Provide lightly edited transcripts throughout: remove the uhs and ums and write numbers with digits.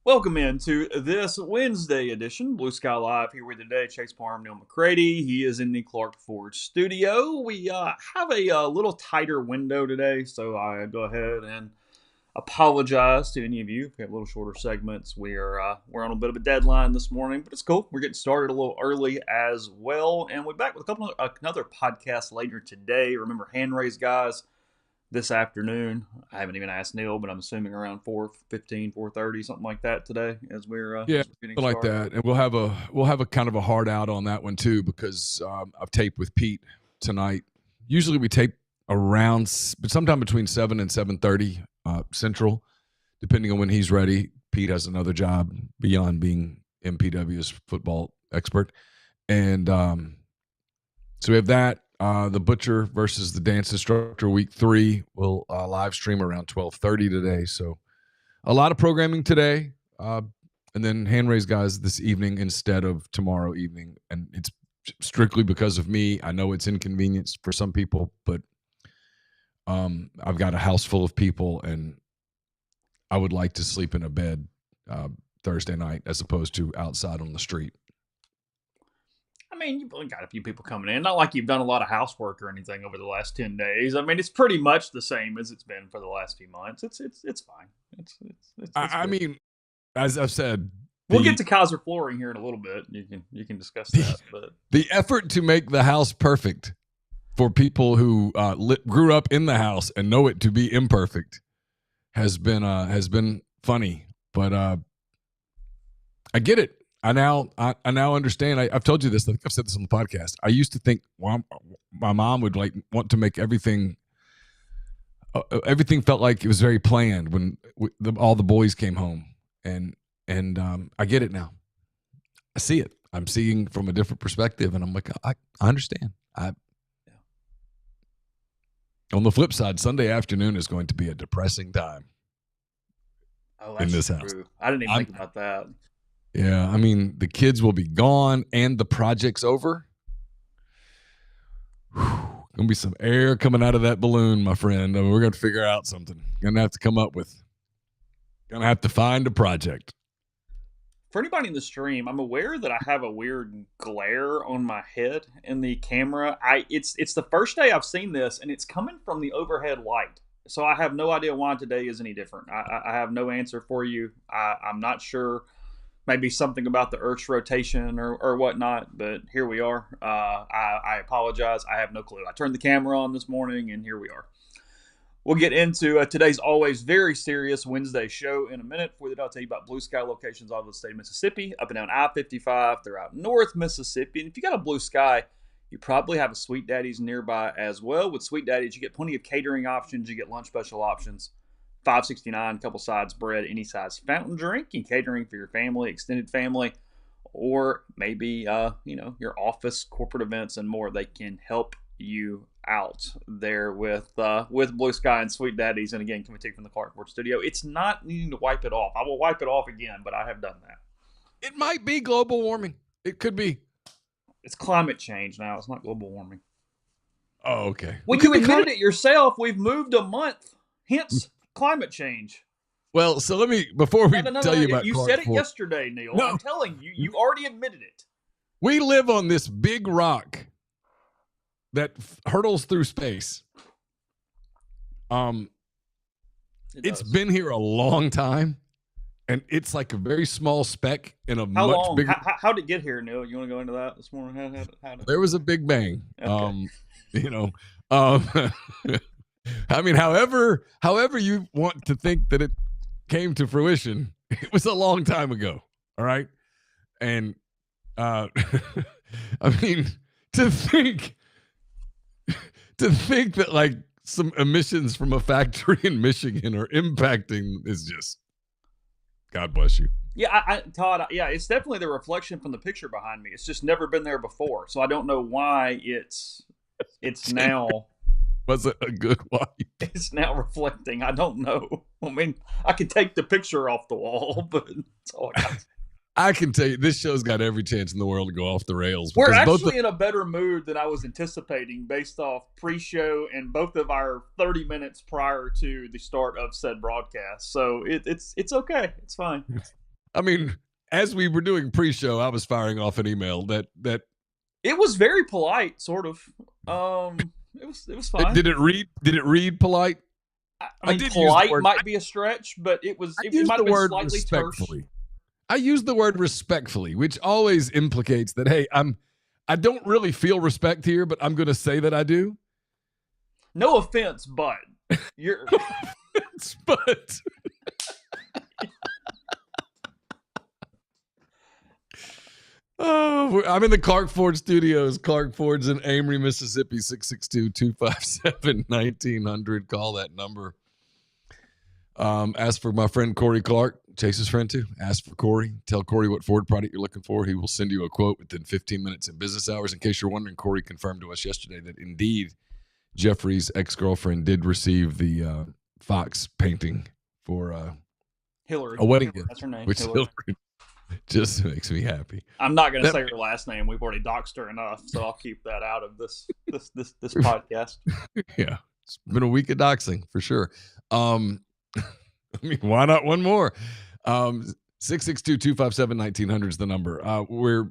Welcome into this Wednesday edition, Blue Sky Live here with you today. Chase Parham and Neal McCready. He is in the Clark Ford studio. We have a little tighter window today, so I go ahead and apologize to any of you. We have a little shorter segments. We're on a bit of a deadline this morning, but it's cool. We're getting started a little early as well, and we're back with another podcast later today. Remember, hand raise, guys, this afternoon. I haven't even asked Neil, but I'm assuming around 4:15, 4:30, something like that today as Yeah, as we're getting something like started. that, and we'll have a kind of a hard out on that one too because I've taped with Pete tonight. Usually we tape but sometime between 7 and 7:30 Central, depending on when he's ready. Pete has another job beyond being MPW's football expert, and so we have that. The Butcher versus the Dance Instructor Week 3 will live stream around 12:30 today. So a lot of programming today. And then hand raise guys this evening instead of tomorrow evening. And it's strictly because of me. I know it's inconvenience for some people, but I've got a house full of people and I would like to sleep in a bed Thursday night as opposed to outside on the street. I mean, you've only got a few people coming in. Not like you've done a lot of housework or anything over the last 10 days. I mean, it's pretty much the same as it's been for the last few months. It's fine. I mean, as I've said, we'll get to Kaiser flooring here in a little bit. You can discuss that. But the effort to make the house perfect for people who grew up in the house and know it to be imperfect has been funny. But I get it. I now understand. I've told you this. I think I've said this on the podcast. I used to think, well, my mom would want to make everything. Everything felt like it was very planned when all the boys came home, and I get it now. I see it. I'm seeing from a different perspective, and I'm like, I understand. On the flip side, Sunday afternoon is going to be a depressing time. Oh, that's in this true. house. I didn't even think about that. Yeah, I mean, the kids will be gone and the project's over. Gonna be some air coming out of that balloon, my friend. I mean, we're gonna figure out something. Gonna have to find a project. For anybody in the stream, I'm aware that I have a weird glare on my head in the camera. It's the first day I've seen this, and it's coming from the overhead light. So I have no idea why today is any different. I have no answer for you. I'm not sure. Maybe something about the Earth's rotation or whatnot, but here we are. I apologize. I have no clue. I turned the camera on this morning, and here we are. We'll get into today's always very serious Wednesday show in a minute. Before that, I'll tell you about Blue Sky locations all over the state of Mississippi, up and down I-55 throughout North Mississippi. And if you got a Blue Sky, you probably have a Sweet Daddy's nearby as well. With Sweet Daddy's, you get plenty of catering options. You get lunch special options. $5.69, couple sides, bread, any size fountain drink, and catering for your family, extended family, or maybe your office, corporate events, and more. They can help you out there with Blue Sky and Sweet Daddies. And again, coming to you from the Clark Ford studio. It's not needing to wipe it off. I will wipe it off again, but I have done that. It might be global warming. It could be. It's climate change now. It's not global warming. Oh, okay. Well, you admitted it yourself. We've moved a month. Hence climate change. Well, so let me, before we tell you about you Clark said it Ford, yesterday, Neil. No. I'm telling you, you already admitted it. We live on this big rock that hurtles through space. It's been here a long time, and it's like a very small speck in a How much long? bigger. How did it get here, Neil? You want to go into that this morning? There was a big bang. Okay. I mean, however you want to think that it came to fruition, it was a long time ago. All right. And I mean, to think that like some emissions from a factory in Michigan are impacting is just, God bless you. Yeah, Todd. Yeah, it's definitely the reflection from the picture behind me. It's just never been there before, so I don't know why it's now. Was it a good wipe? It's now reflecting. I don't know. I mean, I could take the picture off the wall, but that's all I got. I can tell you, this show's got every chance in the world to go off the rails. We're actually in a better mood than I was anticipating based off pre-show and both of our 30 minutes prior to the start of said broadcast. So it's okay. It's fine. I mean, as we were doing pre-show, I was firing off an email that It was very polite, sort of. It was fine. did it read polite? I mean, polite might be a stretch, but it might have been slightly respectfully. terse. I use the word respectfully, which always implicates that, hey, I don't really feel respect here, but I'm going to say that I do. No offense, but you're. but oh, I'm in the Clark Ford studios. Clark Ford's in Amory, Mississippi. 662-257-1900. Call that number. Ask for my friend Corey Clark, Chase's friend too. Ask for Corey. Tell Corey what Ford product you're looking for. He will send you a quote within 15 minutes in business hours. In case you're wondering, Corey confirmed to us yesterday that indeed Jeffrey's ex-girlfriend did receive the Fox painting for Hillary. A wedding gift. That's her name. Which Hillary just makes me happy. I'm not going to say her last name. We've already doxed her enough, so I'll keep that out of this podcast. Yeah, it's been a week of doxing for sure. I mean, why not one more? 662-257-1900 is the number. Where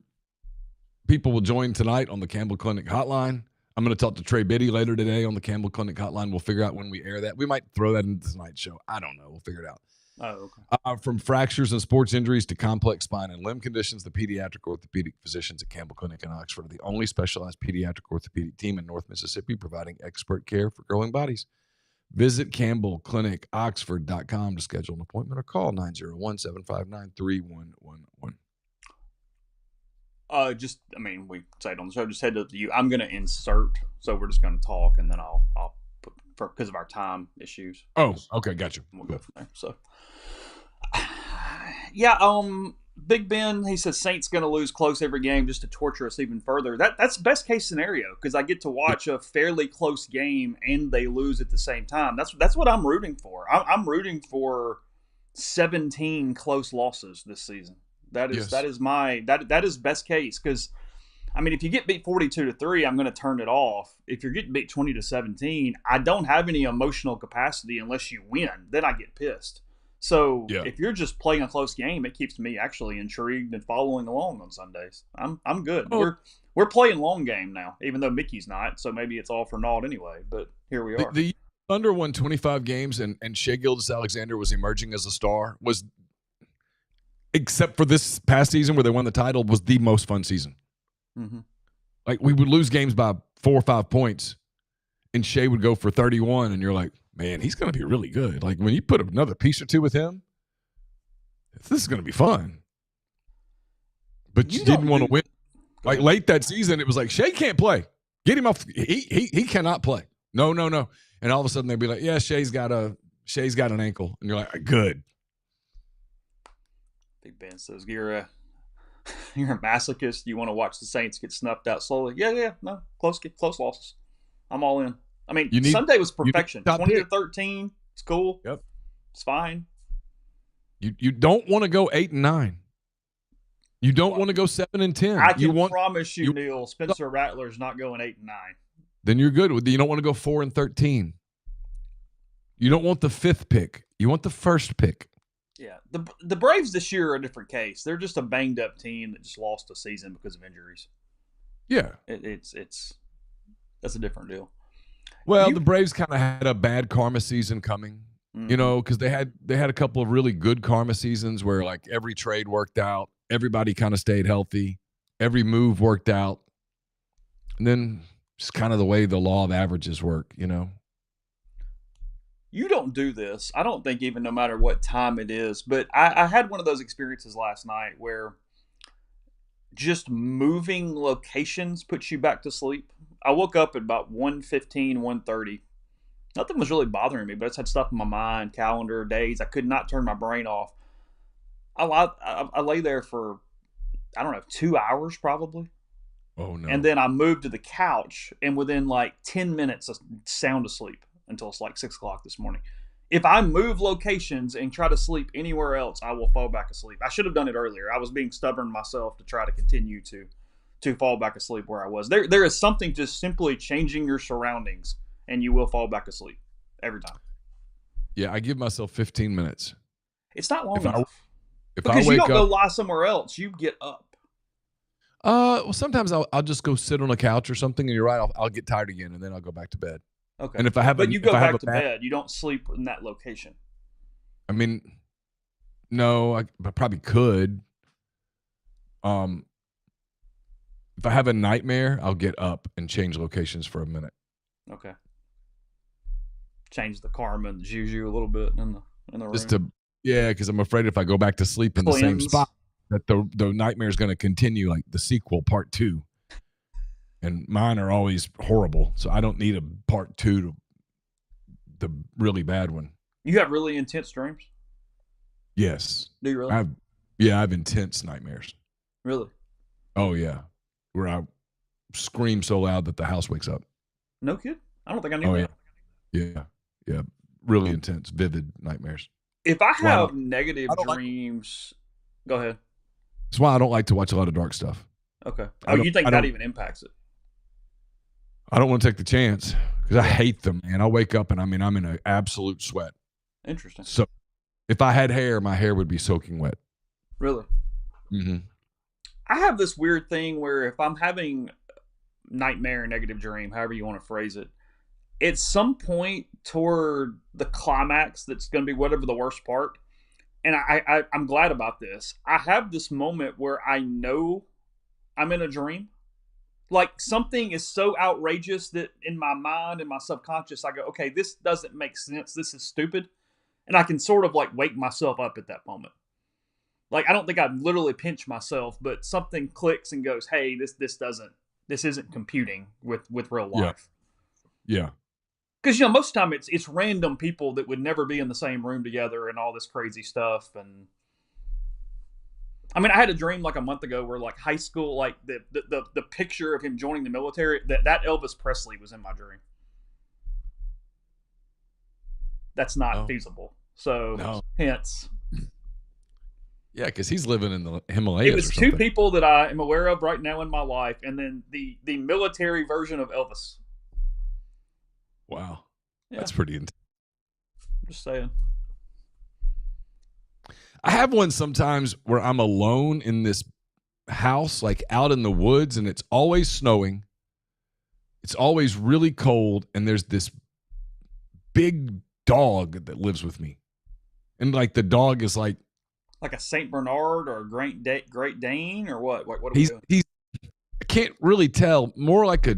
people will join tonight on the Campbell Clinic hotline. I'm going to talk to Trey Biddy later today on the Campbell Clinic hotline. We'll figure out when we air that. We might throw that into tonight's show. I don't know. We'll figure it out. Oh, okay. From fractures and sports injuries to complex spine and limb conditions, the pediatric orthopedic physicians at Campbell Clinic in Oxford are the only specialized pediatric orthopedic team in North Mississippi providing expert care for growing bodies. Visit CampbellClinicOxford.com to schedule an appointment or call 901-759-3111. We say it on the show, just head up to you. I'm going to insert, so we're just going to talk, and then I'll put, because of our time issues. Oh, okay, gotcha. We'll go from there. So, yeah, Big Ben, he says Saints going to lose close every game just to torture us even further. That's best case scenario because I get to watch a fairly close game and they lose at the same time. That's what I'm rooting for. I'm rooting for 17 close losses this season. That is best case because I mean if you get beat 42-3, I'm going to turn it off. If you're getting beat 20-17, I don't have any emotional capacity unless you win. Then I get pissed. So if you're just playing a close game, it keeps me actually intrigued and following along on Sundays. I'm good. Oh. We're playing long game now, even though Mickey's not. So maybe it's all for naught anyway. But here we are. The Thunder won 25 games, and Shai Gilgeous-Alexander was emerging as a star. Was except for this past season where they won the title, was the most fun season. Mm-hmm. Like we would lose games by 4 or 5 points, and Shai would go for 31, and you're like, man, he's going to be really good. Like, when you put another piece or two with him, this is going to be fun. But you didn't want to win. Like, late that season, it was like, Shai can't play. Get him off. He cannot play. No. And all of a sudden, they'd be like, yeah, Shai's got an ankle. And you're like, good. Big Ben says, you're a masochist. You want to watch the Saints get snuffed out slowly. Yeah. No, close losses. I'm all in. I mean, Sunday was perfection. 20-13, it's cool. Yep, it's fine. You don't want to go 8-9. You don't want to go 7-10. I can promise you, Neil, Spencer Rattler's not going 8-9. Then you're good. You don't want to go 4-13. You don't want the 5th pick. You want the 1st pick. Yeah, the Braves this year are a different case. They're just a banged up team that just lost a season because of injuries. Yeah, it's that's a different deal. Well, the Braves kind of had a bad karma season coming, because they had a couple of really good karma seasons where like every trade worked out, everybody kind of stayed healthy, every move worked out, and then just kind of the way the law of averages work, You don't do this, I don't think, even no matter what time it is, but I had one of those experiences last night where just moving locations puts you back to sleep. I woke up at about 1:15, 1:30. Nothing was really bothering me, but I just had stuff in my mind, calendar, days. I could not turn my brain off. I lay there for, 2 hours probably. Oh, no. And then I moved to the couch, and within like 10 minutes, sound asleep until it's like 6 o'clock this morning. If I move locations and try to sleep anywhere else, I will fall back asleep. I should have done it earlier. I was being stubborn myself to try to continue to fall back asleep where I was. There is something just simply changing your surroundings, and you will fall back asleep every time. Yeah, I give myself 15 minutes. It's not long enough. If Because I you wake don't go up, lie somewhere else. You get up. well, sometimes I'll just go sit on a couch or something, and you're right, I'll get tired again, and then I'll go back to bed. Okay. And if I have But you go a back to bad, bed. You don't sleep in that location. I mean, no, I probably could. Um, if I have a nightmare, I'll get up and change locations for a minute. Okay. Change the karma and the juju a little bit in the room. Just to, yeah, because I'm afraid if I go back to sleep in the same spot, that the nightmare is going to continue, like the sequel, part 2. And mine are always horrible, so I don't need a part 2 to the really bad one. You have really intense dreams? Yes. Do you really? I have intense nightmares. Really? Oh, yeah. Where I scream so loud that the house wakes up. No kid? I don't think I knew that. Yeah. Yeah. Really intense, vivid nightmares. If I have negative dreams, go ahead. That's why I don't like to watch a lot of dark stuff. Okay. Oh, you think that even impacts it? I don't want to take the chance because I hate them, man. I wake up and I'm in an absolute sweat. Interesting. So if I had hair, my hair would be soaking wet. Really? Mm-hmm. I have this weird thing where if I'm having nightmare, negative dream, however you want to phrase it, at some point toward the climax, that's going to be whatever the worst part. And I'm glad about this. I have this moment where I know I'm in a dream. Like something is so outrageous that in my mind, in my subconscious, I go, okay, this doesn't make sense. This is stupid. And I can sort of like wake myself up at that moment. Like, I don't think I'd literally pinch myself, but something clicks and goes, hey, this isn't computing with real life. Yeah. Because, most of the time it's random people that would never be in the same room together and all this crazy stuff. And I mean, I had a dream like a month ago where like high school, like the picture of him joining the military, that Elvis Presley was in my dream. That's not feasible. So hence. Yeah, because he's living in the Himalayas. It was 2 people that I am aware of right now in my life, and then the military version of Elvis. Wow. Yeah. That's pretty intense. I'm just saying. I have one sometimes where I'm alone in this house, like out in the woods, and it's always snowing. It's always really cold, and there's this big dog that lives with me. And like the dog is like a Saint Bernard or a Great Dane or what? What are we doing? I can't really tell. More like a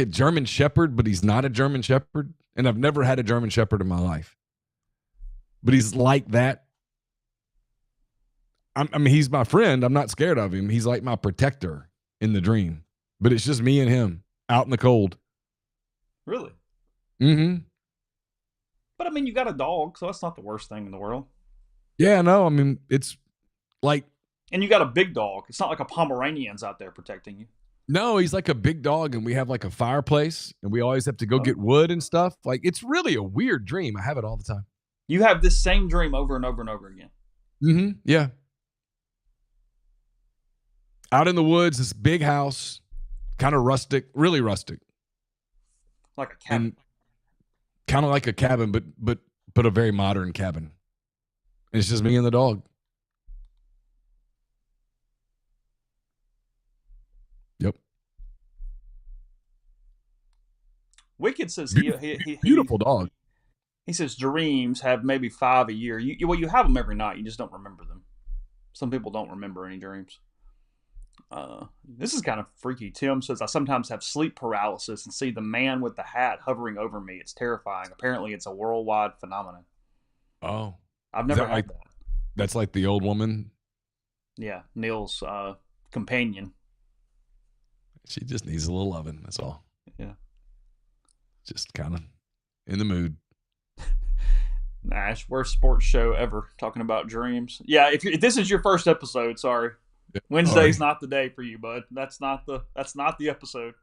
German Shepherd, but he's not a German Shepherd. And I've never had a German Shepherd in my life. But he's like that. I mean, he's my friend. I'm not scared of him. He's like my protector in the dream. But it's just me and him out in the cold. Really? Mm-hmm. But I mean, you got a dog, so that's not the worst thing in the world. Yeah, no, I mean, it's like... And you got a big dog. It's not like a Pomeranian's out there protecting you. No, he's like a big dog, and we have like a fireplace, and we always have to go get wood and stuff. Like, it's really a weird dream. I have it all the time. You have this same dream over and over and over again. Mm-hmm. Yeah. Out in the woods, this big house, kind of rustic, really rustic. Like a cabin. Kind of like a cabin, but a very modern cabin. And it's just me and the dog. Yep. Wicked says beautiful dog. He says dreams have maybe 5 a year. You have them every night. You just don't remember them. Some people don't remember any dreams. This is kind of freaky. Tim says, I sometimes have sleep paralysis and see the man with the hat hovering over me. It's terrifying. Apparently, it's a worldwide phenomenon. Oh. I've never had that. That's like the old woman? Yeah, Neil's companion. She just needs a little loving, that's all. Yeah. Just kind of in the mood. Nash, worst sports show ever, talking about dreams. Yeah, if this is your first episode, sorry. Wednesday's not the day for you, bud. That's not the episode.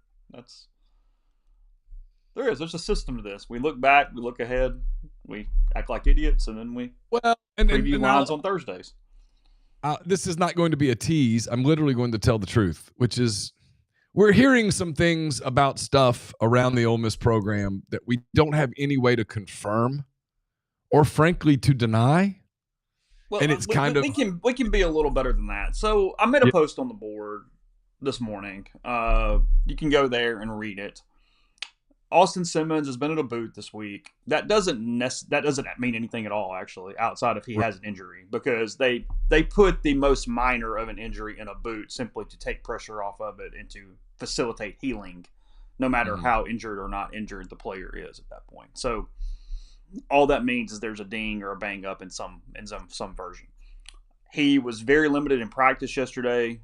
There's a system to this. We look back, we look ahead, we act like idiots, and then we preview lines on Thursdays. This is not going to be a tease. I'm literally going to tell the truth, which is we're hearing some things about stuff around the Ole Miss program that we don't have any way to confirm or frankly to deny. Well, And it's kind of we can be a little better than that. So I made a post on the board this morning. You can go there and read it. Austin Simmons has been at a boot this week. That doesn't mean anything at all, actually, outside if he has an injury, because they put the most minor of an injury in a boot simply to take pressure off of it and to facilitate healing, no matter how injured or not injured the player is at that point. So all that means is there's a ding or a bang up in some version. He was very limited in practice yesterday.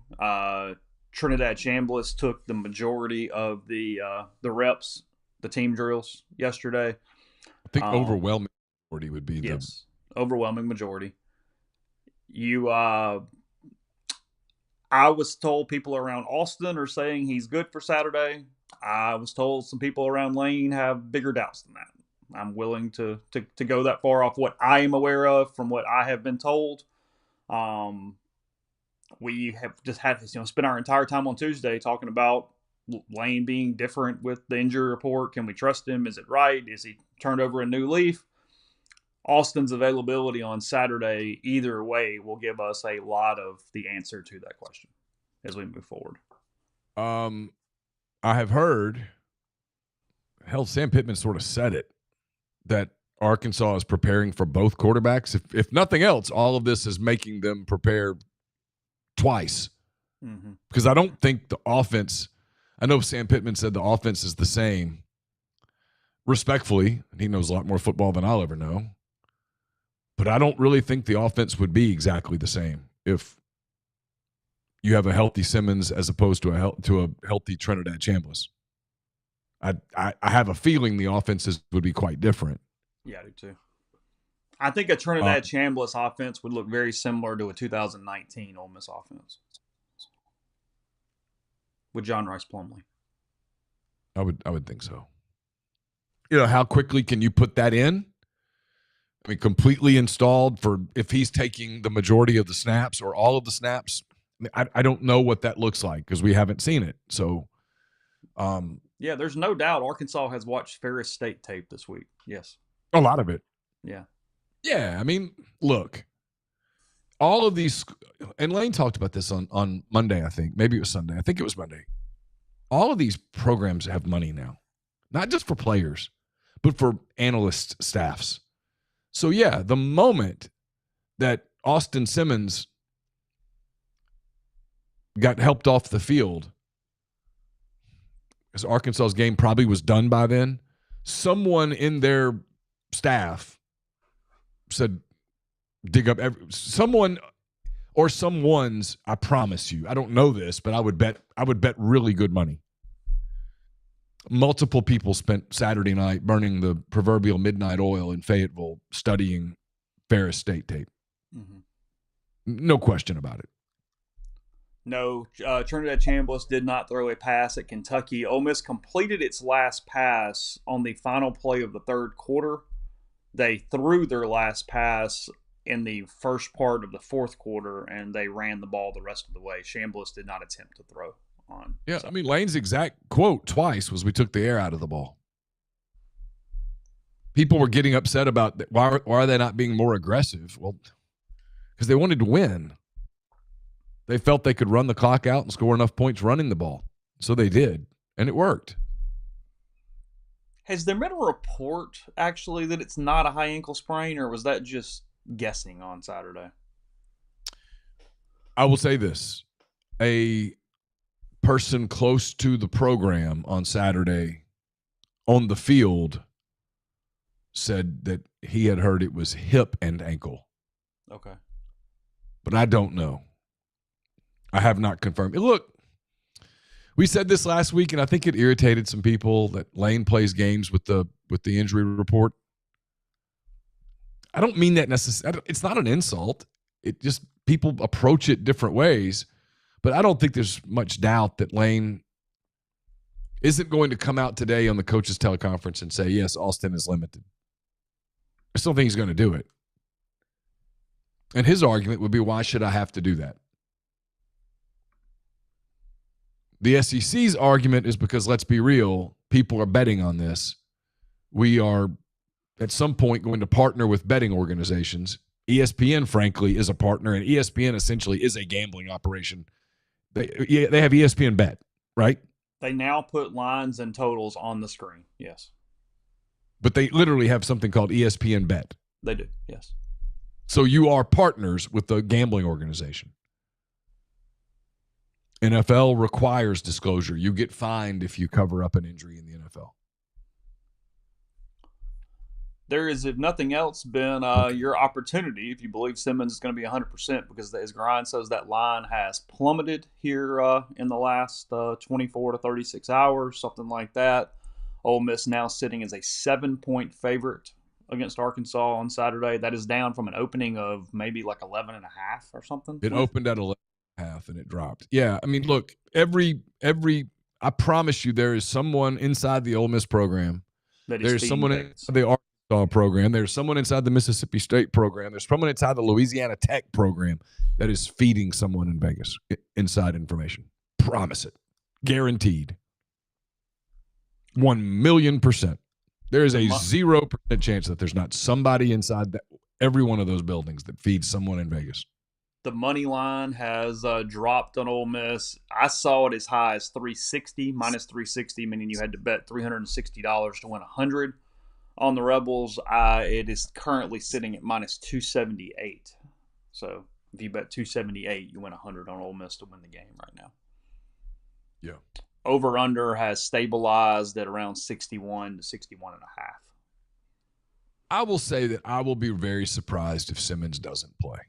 Trinidad Chambliss took the majority of the reps, the team drills yesterday. I think overwhelming majority would be overwhelming majority. I was told people around Austin are saying he's good for Saturday. I was told some people around Lane have bigger doubts than that. I'm willing to go that far off what I am aware of from what I have been told. We have just had spent our entire time on Tuesday talking about Lane being different with the injury report. Can we trust him? Is it right? Is he turned over a new leaf? Austin's availability on Saturday, either way, will give us a lot of the answer to that question as we move forward. I have heard, Sam Pittman sort of said it, that Arkansas is preparing for both quarterbacks. If nothing else, all of this is making them prepare twice. Because I don't think the offense – I know Sam Pittman said the offense is the same. Respectfully, he knows a lot more football than I'll ever know. But I don't really think the offense would be exactly the same if you have a healthy Simmons as opposed to a healthy Trinidad Chambliss. I have a feeling the offenses would be quite different. Yeah, I do too. I think a Trinidad Chambliss offense would look very similar to a 2019 Ole Miss offense with John Rice Plumlee. I would think so. How quickly can you put that in? I mean, completely installed for if he's taking the majority of the snaps or all of the snaps. I don't know what that looks like because we haven't seen it. So, yeah, there's no doubt Arkansas has watched Ferris State tape this week. Yes. A lot of it. Yeah. Yeah. I mean, look, all of these, and Lane talked about this on Monday, I think. Maybe it was Sunday. I think it was Monday. All of these programs have money now, not just for players, but for analyst staffs. So, yeah, the moment that Austin Simmons got helped off the field, because Arkansas's game probably was done by then, someone in their staff said, dig up someone or someone's, I promise you, I don't know this, but I would bet really good money. Multiple people spent Saturday night burning the proverbial midnight oil in Fayetteville studying Ferris State tape. No question about it. No, Trinidad Chambliss did not throw a pass at Kentucky. Ole Miss completed its last pass on the final play of the third quarter. They threw their last pass in the first part of the fourth quarter, and they ran the ball the rest of the way. Chambliss did not attempt to throw on. Yeah, so. I mean, Lane's exact quote twice was, "We took the air out of the ball." People were getting upset about that. Why are they not being more aggressive? Well, because they wanted to win. They felt they could run the clock out and score enough points running the ball. So they did, and it worked. Has there been a report, actually, that it's not a high ankle sprain, or was that just guessing on Saturday? I will say this. A person close to the program on Saturday on the field said that he had heard it was hip and ankle. Okay. But I don't know. I have not confirmed. Look, we said this last week, and I think it irritated some people that Lane plays games with the injury report. I don't mean that necessarily. It's not an insult. It just people approach it different ways. But I don't think there's much doubt that Lane isn't going to come out today on the coaches' teleconference and say, yes, Austin is limited. I still think he's going to do it. And his argument would be, why should I have to do that? The SEC's argument is because, let's be real, people are betting on this. We are, at some point, going to partner with betting organizations ESPN, frankly, is a partner, and ESPN essentially is a gambling operation. They have ESPN Bet, right? They now put lines and totals on the screen. Yes. But they literally have something called ESPN Bet. They do, yes. So you are partners with the gambling organization. NFL requires disclosure. You get fined if you cover up an injury in the NFL. There is, if nothing else, been your opportunity, if you believe Simmons is going to be 100%, because as Grind says, that line has plummeted here in the last 24 to 36 hours, something like that. Ole Miss now sitting as a 7-point favorite against Arkansas on Saturday. That is down from an opening of maybe like 11.5 or something. It opened at 11.5 and it dropped. Yeah, I mean, look, I promise you, there is someone inside the Ole Miss program. There's someone in the Arkansas program. There's someone inside the Mississippi State program. There's someone inside the Louisiana Tech program that is feeding someone in Vegas inside information. Promise it. Guaranteed. 1,000,000%. There is a 0% chance that there's not somebody inside every one of those buildings that feeds someone in Vegas. The money line has dropped on Ole Miss. I saw it as high as 360, minus 360, meaning you had to bet $360 to win 100. On the Rebels, it is currently sitting at minus 278. So if you bet 278, you win 100 on Ole Miss to win the game right now. Yeah. Over-under has stabilized at around 61 to 61.5. I will say that I will be very surprised if Simmons doesn't play.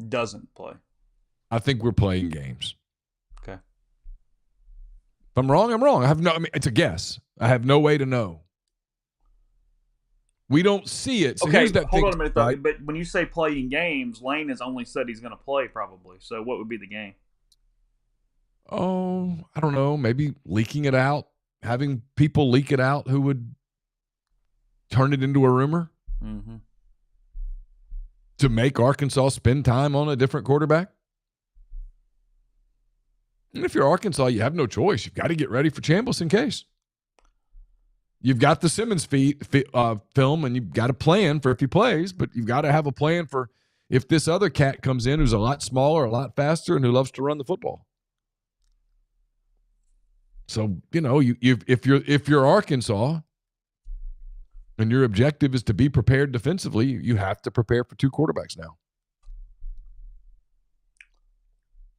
Doesn't play. I think we're playing games. Okay. If I'm wrong, I'm wrong. It's a guess. I have no way to know. We don't see it. So okay, here's that hold thing, on a minute, right? But when you say playing games, Lane has only said he's going to play probably. So what would be the game? Oh, I don't know. Maybe leaking it out, having people leak it out who would turn it into a rumor to make Arkansas spend time on a different quarterback. And if you're Arkansas, you have no choice. You've got to get ready for Chambliss in case. You've got the Simmons film, and you've got a plan for if he plays, but you've got to have a plan for if this other cat comes in who's a lot smaller, a lot faster, and who loves to run the football. So, if you're Arkansas and your objective is to be prepared defensively, you have to prepare for two quarterbacks now.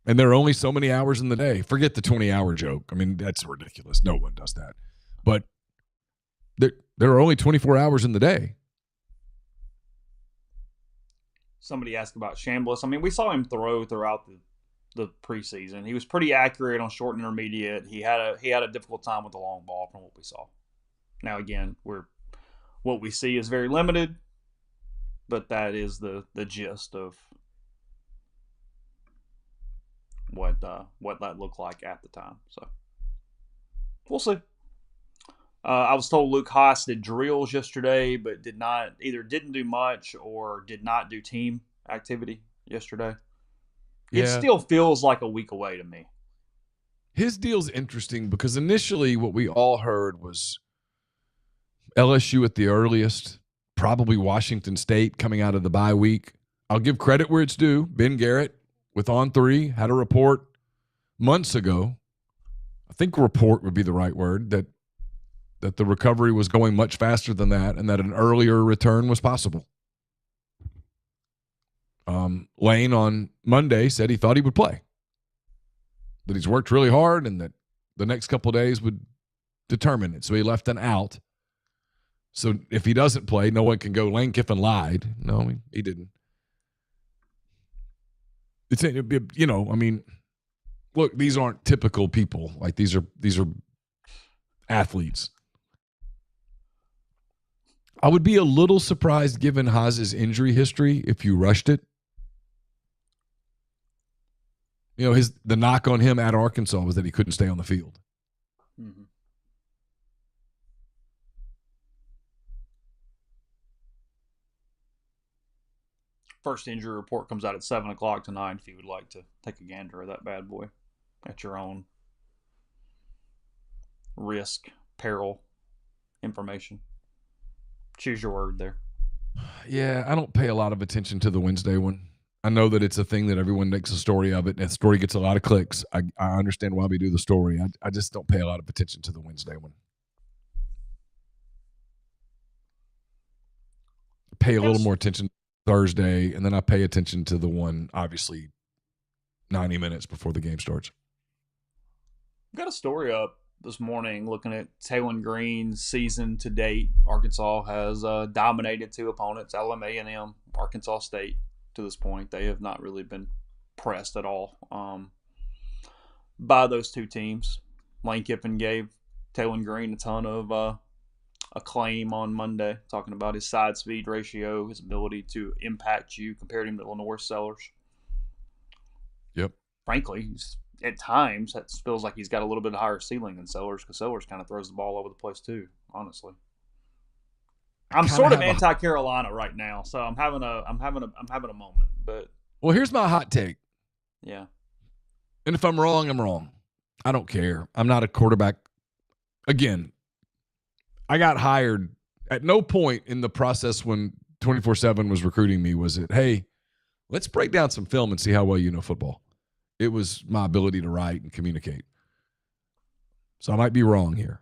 And there are only so many hours in the day. Forget the 20-hour joke. I mean, that's ridiculous. No one does that. But there are only 24 hours in the day. Somebody asked about Chambliss. I mean, we saw him throw throughout the preseason. He was pretty accurate on short and intermediate. He had a difficult time with the long ball from what we saw. Now, again, what we see is very limited, but that is the gist of what that looked like at the time. So we'll see. I was told Luke Haas did drills yesterday, but didn't do much or did not do team activity yesterday. Yeah. It still feels like a week away to me. His deal's interesting because initially what we all heard was LSU at the earliest, probably Washington State coming out of the bye week. I'll give credit where it's due. Ben Garrett with On3 had a report months ago. I think report would be the right word, that the recovery was going much faster than that and that an earlier return was possible. Lane on Monday said he thought he would play, that he's worked really hard and that the next couple of days would determine it. So he left an out. So if he doesn't play, no one can go, Lane Kiffin lied. No, he didn't. It's, I mean, look, these aren't typical people. Like these are athletes. I would be a little surprised given Haas's injury history if you rushed it. The knock on him at Arkansas was that he couldn't stay on the field. Mm-hmm. First injury report comes out at 7 o'clock tonight if you would like to take a gander of that bad boy at your own risk, peril, information. Choose your word there. Yeah, I don't pay a lot of attention to the Wednesday one. I know that it's a thing that everyone makes a story of it, and the story gets a lot of clicks. I understand why we do the story. I just don't pay a lot of attention to the Wednesday one. I pay a little more attention Thursday, and then I pay attention to the one, obviously, 90 minutes before the game starts. Got a story up this morning looking at Taylen Green's season to date. Arkansas has dominated two opponents, A&M, Arkansas State. To this point, they have not really been pressed at all by those two teams. Lane Kiffin gave Taylen Green a ton of acclaim on Monday, talking about his side speed ratio, his ability to impact you, compared him to Lenore Sellers. Yep. Frankly, at times, that feels like he's got a little bit higher ceiling than Sellers, because Sellers kind of throws the ball over the place too, honestly. I'm sort of anti-Carolina right now, so I'm having a moment. But well, here's my hot take. Yeah. And if I'm wrong, I'm wrong. I don't care. I'm not a quarterback. Again, I got hired at no point in the process when 24/7 was recruiting me was it, hey, let's break down some film and see how well you know football. It was my ability to write and communicate. So I might be wrong here.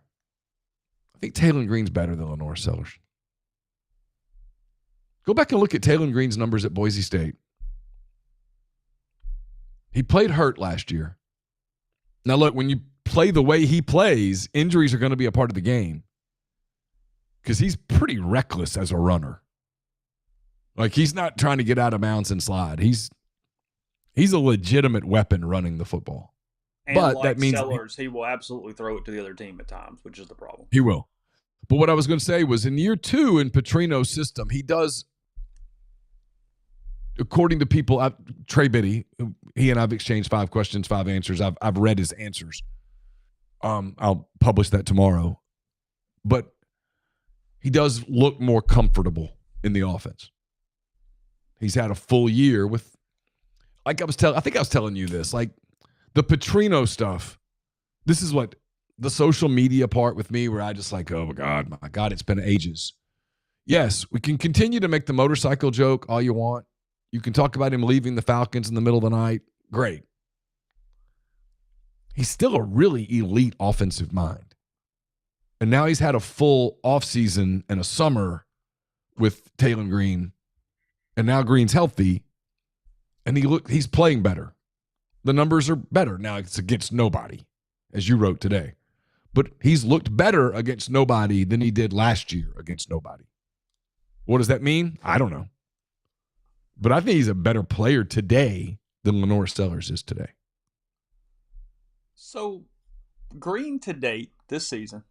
I think Taylen Green's better than Lenore Sellers. Go back and look at Taylen Green's numbers at Boise State. He played hurt last year. Now, look, when you play the way he plays, injuries are going to be a part of the game because he's pretty reckless as a runner. Like, he's not trying to get out of bounds and slide. He's a legitimate weapon running the football. And but like that means Sellers, he will absolutely throw it to the other team at times, which is the problem. He will. But what I was going to say was in year 2 in Petrino's system, he does, according to people, Trey Biddy, he and I've exchanged 5 questions, 5 answers. I've read his answers. I'll publish that tomorrow. But he does look more comfortable in the offense. He's had a full year with, like I think I was telling you this, like the Petrino stuff. This is what the social media part with me where I just like, oh my God, it's been ages. Yes, we can continue to make the motorcycle joke all you want. You can talk about him leaving the Falcons in the middle of the night. Great. He's still a really elite offensive mind. And now he's had a full offseason and a summer with Taylen Green. And now Green's healthy. And he's playing better. The numbers are better. Now it's against nobody, as you wrote today. But he's looked better against nobody than he did last year against nobody. What does that mean? I don't know. But I think he's a better player today than Lenore Sellers is today. So, Green to date this season,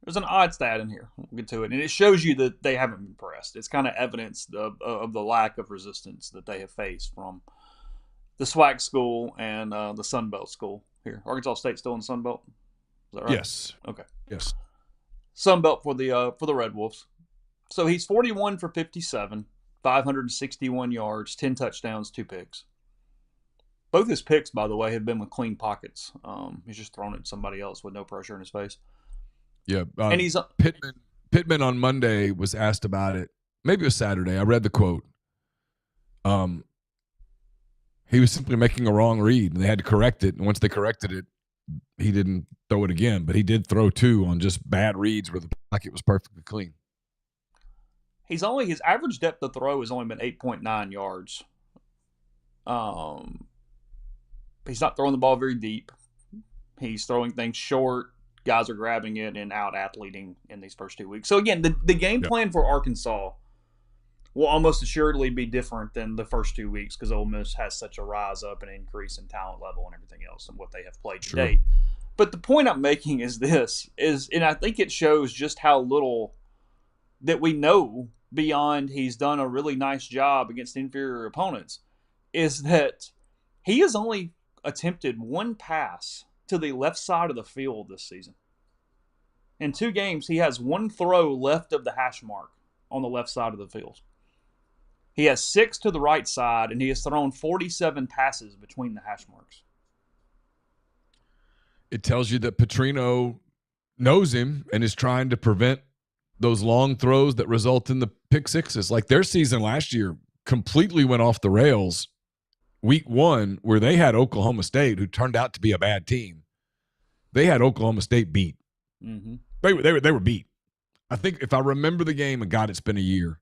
there's an odd stat in here. We'll get to it. And it shows you that they haven't been pressed. It's kind of evidence of the lack of resistance that they have faced from the SWAC school and the Sun Belt school here. Arkansas State still in the Sun Belt? Is that right? Yes. Okay. Yes. Sun Belt for the Red Wolves. So he's 41 for 57, 561 yards, 10 touchdowns, 2 picks. Both his picks, by the way, have been with clean pockets. He's just thrown it at somebody else with no pressure in his face. Yeah. And he's Pittman on Monday was asked about it. Maybe it was Saturday. I read the quote. He was simply making a wrong read, and they had to correct it. And once they corrected it, he didn't throw it again. But he did throw 2 on just bad reads where the pocket was perfectly clean. His average depth of throw has only been 8.9 yards. He's not throwing the ball very deep. He's throwing things short. Guys are grabbing it and out-athleting in these first 2 weeks. So, again, the game plan for Arkansas will almost assuredly be different than the first 2 weeks because Ole Miss has such a rise up and increase in talent level and everything else and what they have played to date. But the point I'm making is and I think it shows just how little that we know beyond he's done a really nice job against inferior opponents, is that he has only attempted 1 pass to the left side of the field this season. In 2 games, he has 1 throw left of the hash mark on the left side of the field. He has 6 to the right side, and he has thrown 47 passes between the hash marks. It tells you that Petrino knows him and is trying to prevent those long throws that result in the pick sixes. Like their season last year completely went off the rails week 1, where they had Oklahoma State, who turned out to be a bad team. They had Oklahoma State beat. Mm-hmm. They were beat. I think if I remember the game, and God, it's been a year,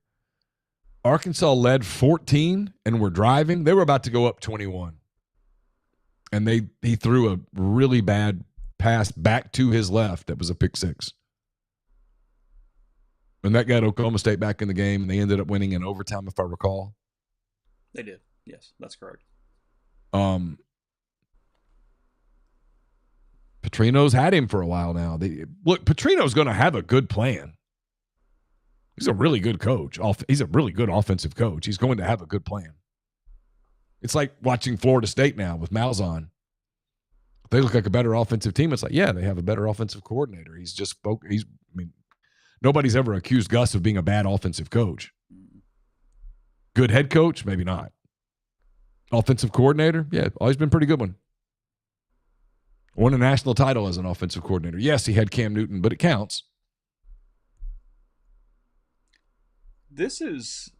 Arkansas led 14 and were driving. They were about to go up 21. And he threw a really bad pass back to his left that was a pick six. And that got Oklahoma State back in the game, and they ended up winning in overtime, if I recall. They did. Yes, that's correct. Petrino's had him for a while now. Look, Petrino's going to have a good plan. He's a really good coach. He's a really good offensive coach. He's going to have a good plan. It's like watching Florida State now with Malzahn. They look like a better offensive team. It's like, yeah, they have a better offensive coordinator. Nobody's ever accused Gus of being a bad offensive coach. Good head coach? Maybe not. Offensive coordinator? Yeah, always been a pretty good one. Won a national title as an offensive coordinator. Yes, he had Cam Newton, but it counts. This is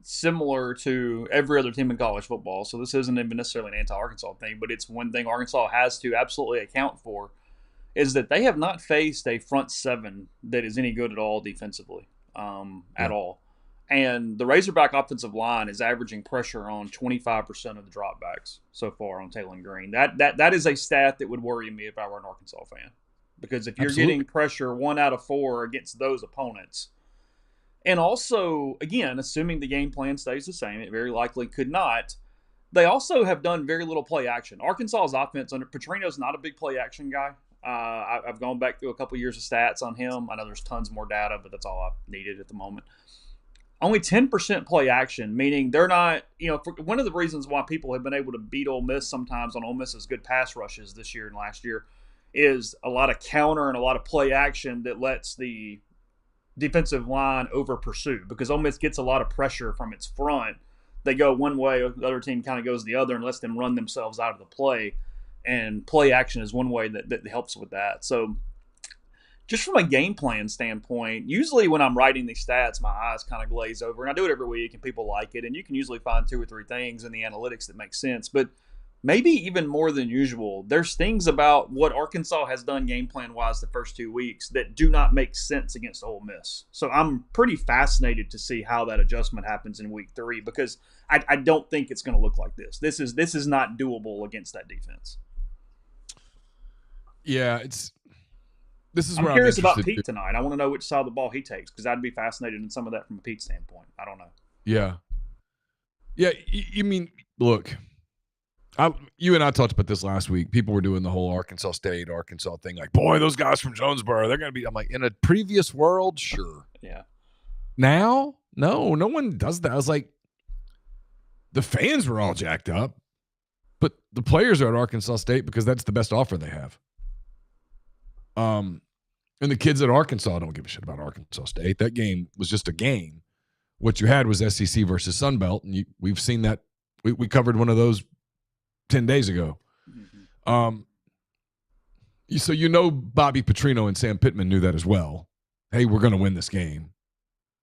similar to every other team in college football, so this isn't even necessarily an anti-Arkansas thing, but it's one thing Arkansas has to absolutely account for, is that they have not faced a front seven that is any good at all defensively, at all. And the Razorback offensive line is averaging pressure on 25% of the dropbacks so far on Taylen Green. That is a stat that would worry me if I were an Arkansas fan. Because if you're getting pressure 1 out of 4 against those opponents, and also, again, assuming the game plan stays the same, it very likely could not, they also have done very little play action. Arkansas's offense under Petrino's not a big play action guy. I've gone back through a couple years of stats on him. I know there's tons more data, but that's all I've needed at the moment. Only 10% play action, meaning they're not, one of the reasons why people have been able to beat Ole Miss sometimes on Ole Miss's good pass rushes this year and last year is a lot of counter and a lot of play action that lets the defensive line over pursue, because Ole Miss gets a lot of pressure from its front. They go one way, the other team kind of goes the other and lets them run themselves out of the play. And play action is one way that helps with that. So just from a game plan standpoint, usually when I'm writing these stats, my eyes kind of glaze over. And I do it every week, and people like it. And you can usually find 2 or 3 things in the analytics that make sense. But maybe even more than usual, there's things about what Arkansas has done game plan-wise the first 2 weeks that do not make sense against Ole Miss. So I'm pretty fascinated to see how that adjustment happens in week 3, because I don't think it's going to look like this. This is not doable against that defense. Yeah, this is where I'm curious about Pete tonight. I want to know which side of the ball he takes, because I'd be fascinated in some of that from a Pete standpoint. I don't know. Yeah. Yeah, you mean, look, you and I talked about this last week. People were doing the whole Arkansas thing, like, boy, those guys from Jonesboro, they're going to be – I'm like, in a previous world, sure. Yeah. Now, no one does that. I was like, the fans were all jacked up, but the players are at Arkansas State because that's the best offer they have. And the kids at Arkansas don't give a shit about Arkansas State. That game was just a game. What you had was SEC versus Sun Belt, and we've seen that. We covered one of those 10 days ago. Mm-hmm. So Bobby Petrino and Sam Pittman knew that as well. Hey, we're going to win this game.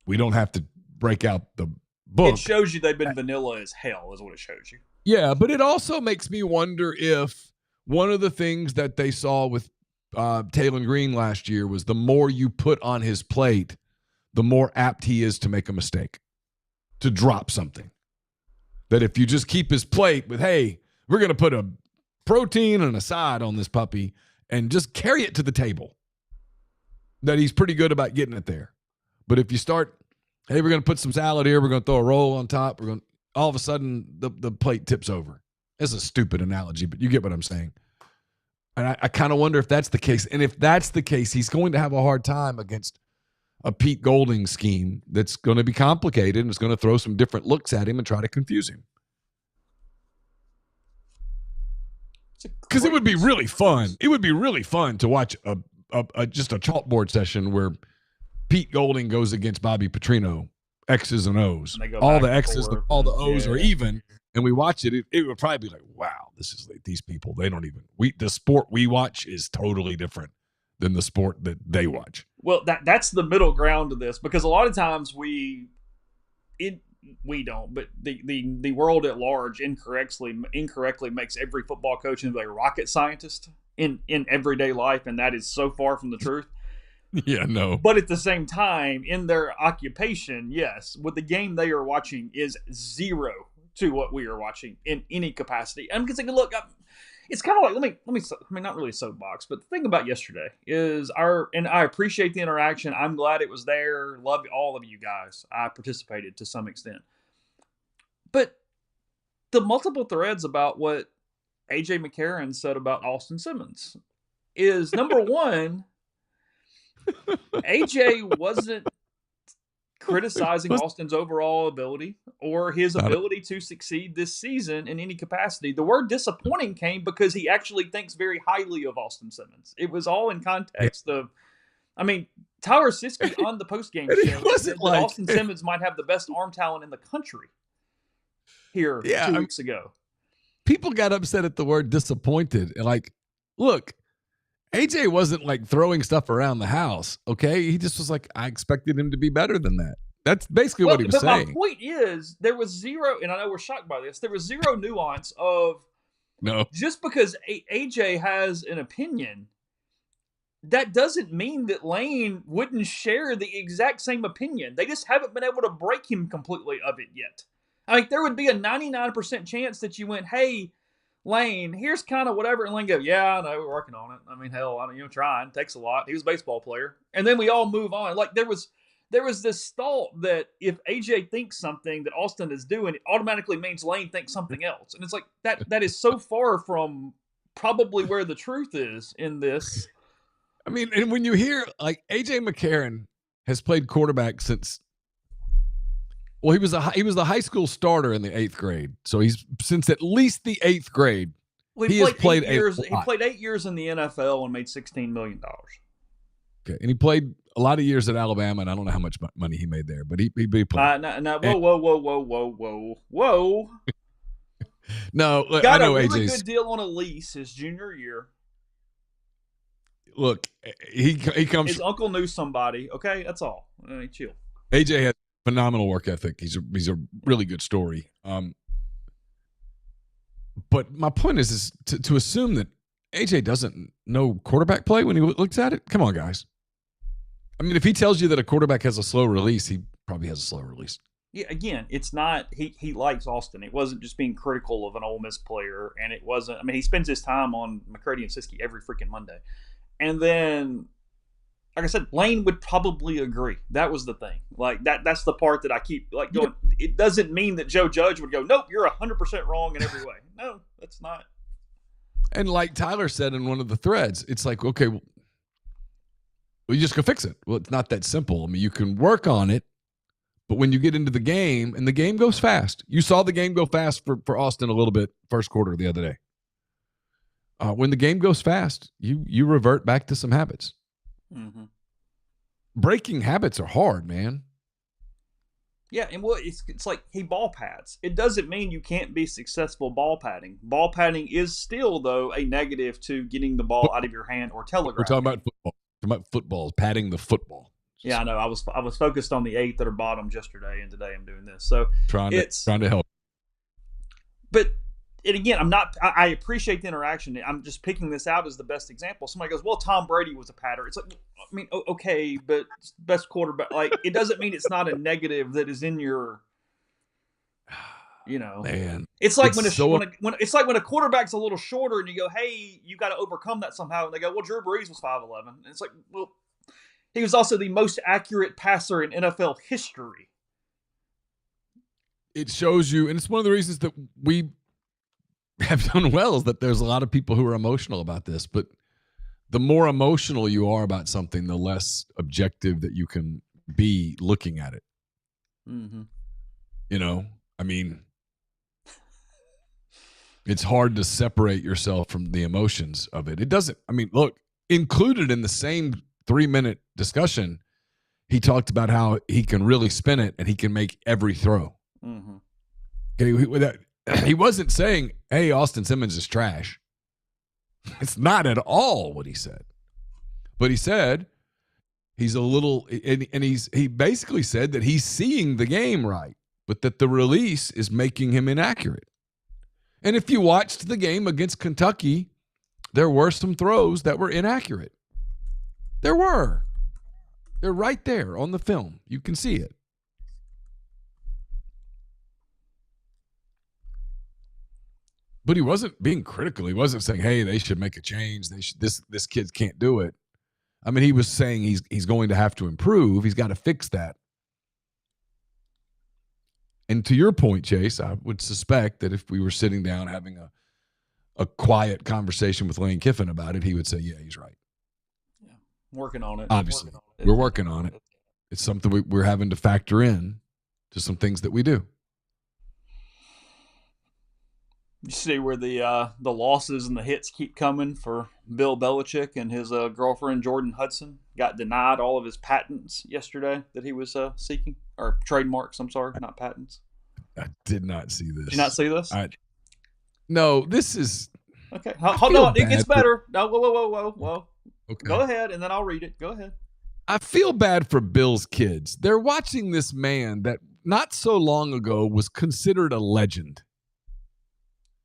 We don't have to break out the book. It shows you they've been vanilla as hell is what it shows you. Yeah, but it also makes me wonder if one of the things that they saw with Taylen Green last year was the more you put on his plate, the more apt he is to make a mistake, to drop something. That if you just keep his plate with, hey, we're going to put a protein and a side on this puppy and just carry it to the table, that he's pretty good about getting it there. But if you start, hey, we're going to put some salad here, we're going to throw a roll on top, all of a sudden the plate tips over. It's a stupid analogy, but you get what I'm saying. And I kind of wonder if that's the case. And if that's the case, he's going to have a hard time against a Pete Golding scheme that's going to be complicated and it's going to throw some different looks at him and try to confuse him. Because it would be really fun. It would be really fun to watch just a chalkboard session where Pete Golding goes against Bobby Petrino, X's and O's. And all the X's, all the O's are even. And we watch it, it would probably be like, wow, this is like these people. They don't even – the sport we watch is totally different than the sport that they watch. Well, that's the middle ground of this, because a lot of times we don't, but the world at large incorrectly makes every football coach into a rocket scientist in everyday life, and that is so far from the truth. Yeah, no. But at the same time, in their occupation, yes, what the game they are watching is zero to what we are watching in any capacity. I'm just thinking, look, it's kind of like let me not really a soapbox, but the thing about yesterday is and I appreciate the interaction. I'm glad it was there. Love all of you guys. I participated to some extent, but the multiple threads about what AJ McCarron said about Austin Simmons is, number one, AJ wasn't criticizing Austin's overall ability or his ability to succeed this season in any capacity. The word disappointing came because he actually thinks very highly of Austin Simmons. It was all in context of, Tyler Siskey on the postgame show said that Austin Simmons might have the best arm talent in the country here 2 weeks ago. People got upset at the word disappointed. Like, look, AJ wasn't like throwing stuff around the house, okay? He just was like, I expected him to be better than that. That's basically what he was saying. My point is, there was zero, and I know we're shocked by this, there was zero nuance of, just because AJ has an opinion, that doesn't mean that Lane wouldn't share the exact same opinion. They just haven't been able to break him completely of it yet. There would be a 99% chance that you went, hey, Lane, here's kind of whatever, and Lane go, yeah, I know, we're working on it. Hell, trying. It takes a lot. He was a baseball player. And then we all move on. Like, there was this thought that if AJ thinks something that Austin is doing, it automatically means Lane thinks something else. And it's like, that is so far from probably where the truth is in this. And when you hear, like, AJ McCarron has played quarterback since, well, he was the high school starter in the 8th grade. So he's since at least the 8th grade. Well, he played 8 years. He played 8 years in the NFL and made $16 million. Okay, and he played a lot of years at Alabama, and I don't know how much money he made there, but he played. Whoa. No, got I know a really AJ's good deal on a lease his junior year. Look, he comes. His uncle knew somebody. Okay, that's all. Chill. AJ had phenomenal work ethic. He's a really good story. But my point is to assume that AJ doesn't know quarterback play when he looks at it. Come on, guys. If he tells you that a quarterback has a slow release, he probably has a slow release. Yeah, again, it's not he likes Austin. It wasn't just being critical of an Ole Miss player, and it wasn't. He spends his time on McCready and Siskey every freaking Monday, and then, like I said, Lane would probably agree. That was the thing. Like that's the part that I keep like going. It doesn't mean that Joe Judge would go, nope, you're 100% wrong in every way. No, that's not. And like Tyler said in one of the threads, it's like, okay, well, you just go fix it. Well, it's not that simple. You can work on it, but when you get into the game, and the game goes fast. You saw the game go fast for Austin a little bit first quarter the other day. When the game goes fast, you revert back to some habits. Mm-hmm. Breaking habits are hard, man. Yeah, and it's like he ball pads. It doesn't mean you can't be successful ball padding. Ball padding is still, though, a negative to getting the ball out of your hand or telegraphing. We're talking about football. We're talking about football, padding the football. Yeah, I know. I was focused on the 8 that are bottoms yesterday, and today I'm doing this. So trying to help. But and again, I appreciate the interaction. I'm just picking this out as the best example. Somebody goes, well, Tom Brady was a patter. It's like, okay, but best quarterback. Like, it doesn't mean it's not a negative that is in your, Man, it's like when a quarterback's a little shorter and you go, hey, you got to overcome that somehow. And they go, well, Drew Brees was 5'11". And it's like, well, he was also the most accurate passer in NFL history. It shows you, and it's one of the reasons that we have done well, is that there's a lot of people who are emotional about this, but the more emotional you are about something, the less objective that you can be looking at it. Mm-hmm. It's hard to separate yourself from the emotions of it. It doesn't, look, included in the same 3-minute discussion, he talked about how he can really spin it and he can make every throw. Mm-hmm. Okay, he wasn't saying, hey, Austin Simmons is trash. It's not at all what he said. But he said he's a little, and he basically said that he's seeing the game right, but that the release is making him inaccurate. And if you watched the game against Kentucky, there were some throws that were inaccurate. There were. They're right there on the film. You can see it. But he wasn't being critical. He wasn't saying, "Hey, they should make a change. They should, this kid can't do it." I mean, he was saying he's going to have to improve. He's got to fix that. And to your point, Chase, I would suspect that if we were sitting down having a quiet conversation with Lane Kiffin about it, he would say, "Yeah, he's right." Yeah, working on it. Obviously, we're working on it. It's something we're having to factor in to some things that we do. You see where the losses and the hits keep coming for Bill Belichick and his girlfriend Jordan Hudson. Got denied all of his patents yesterday that he was seeking, or trademarks. I'm sorry, not patents. I did not see this. Did you not see this? No, this is okay. Hold on, it gets better. No, whoa. Okay. Go ahead, and then I'll read it. Go ahead. I feel bad for Bill's kids. They're watching this man that not so long ago was considered a legend.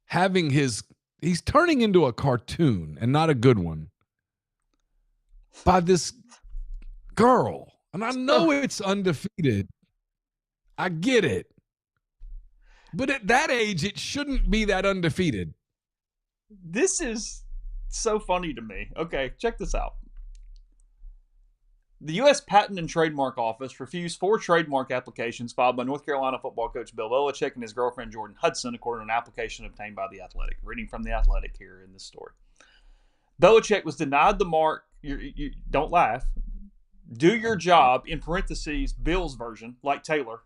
He's turning into a cartoon, and not a good one, by this girl. And I know it's undefeated. I get it. But at that age, it shouldn't be that undefeated. This is so funny to me. Okay, check this out. The U.S. Patent and Trademark Office refused 4 trademark applications filed by North Carolina football coach Bill Belichick and his girlfriend Jordan Hudson, according to an application obtained by The Athletic. Reading from The Athletic here in this story. Belichick was denied the mark, you don't laugh, do your job, in parentheses, Bill's version, like Taylor.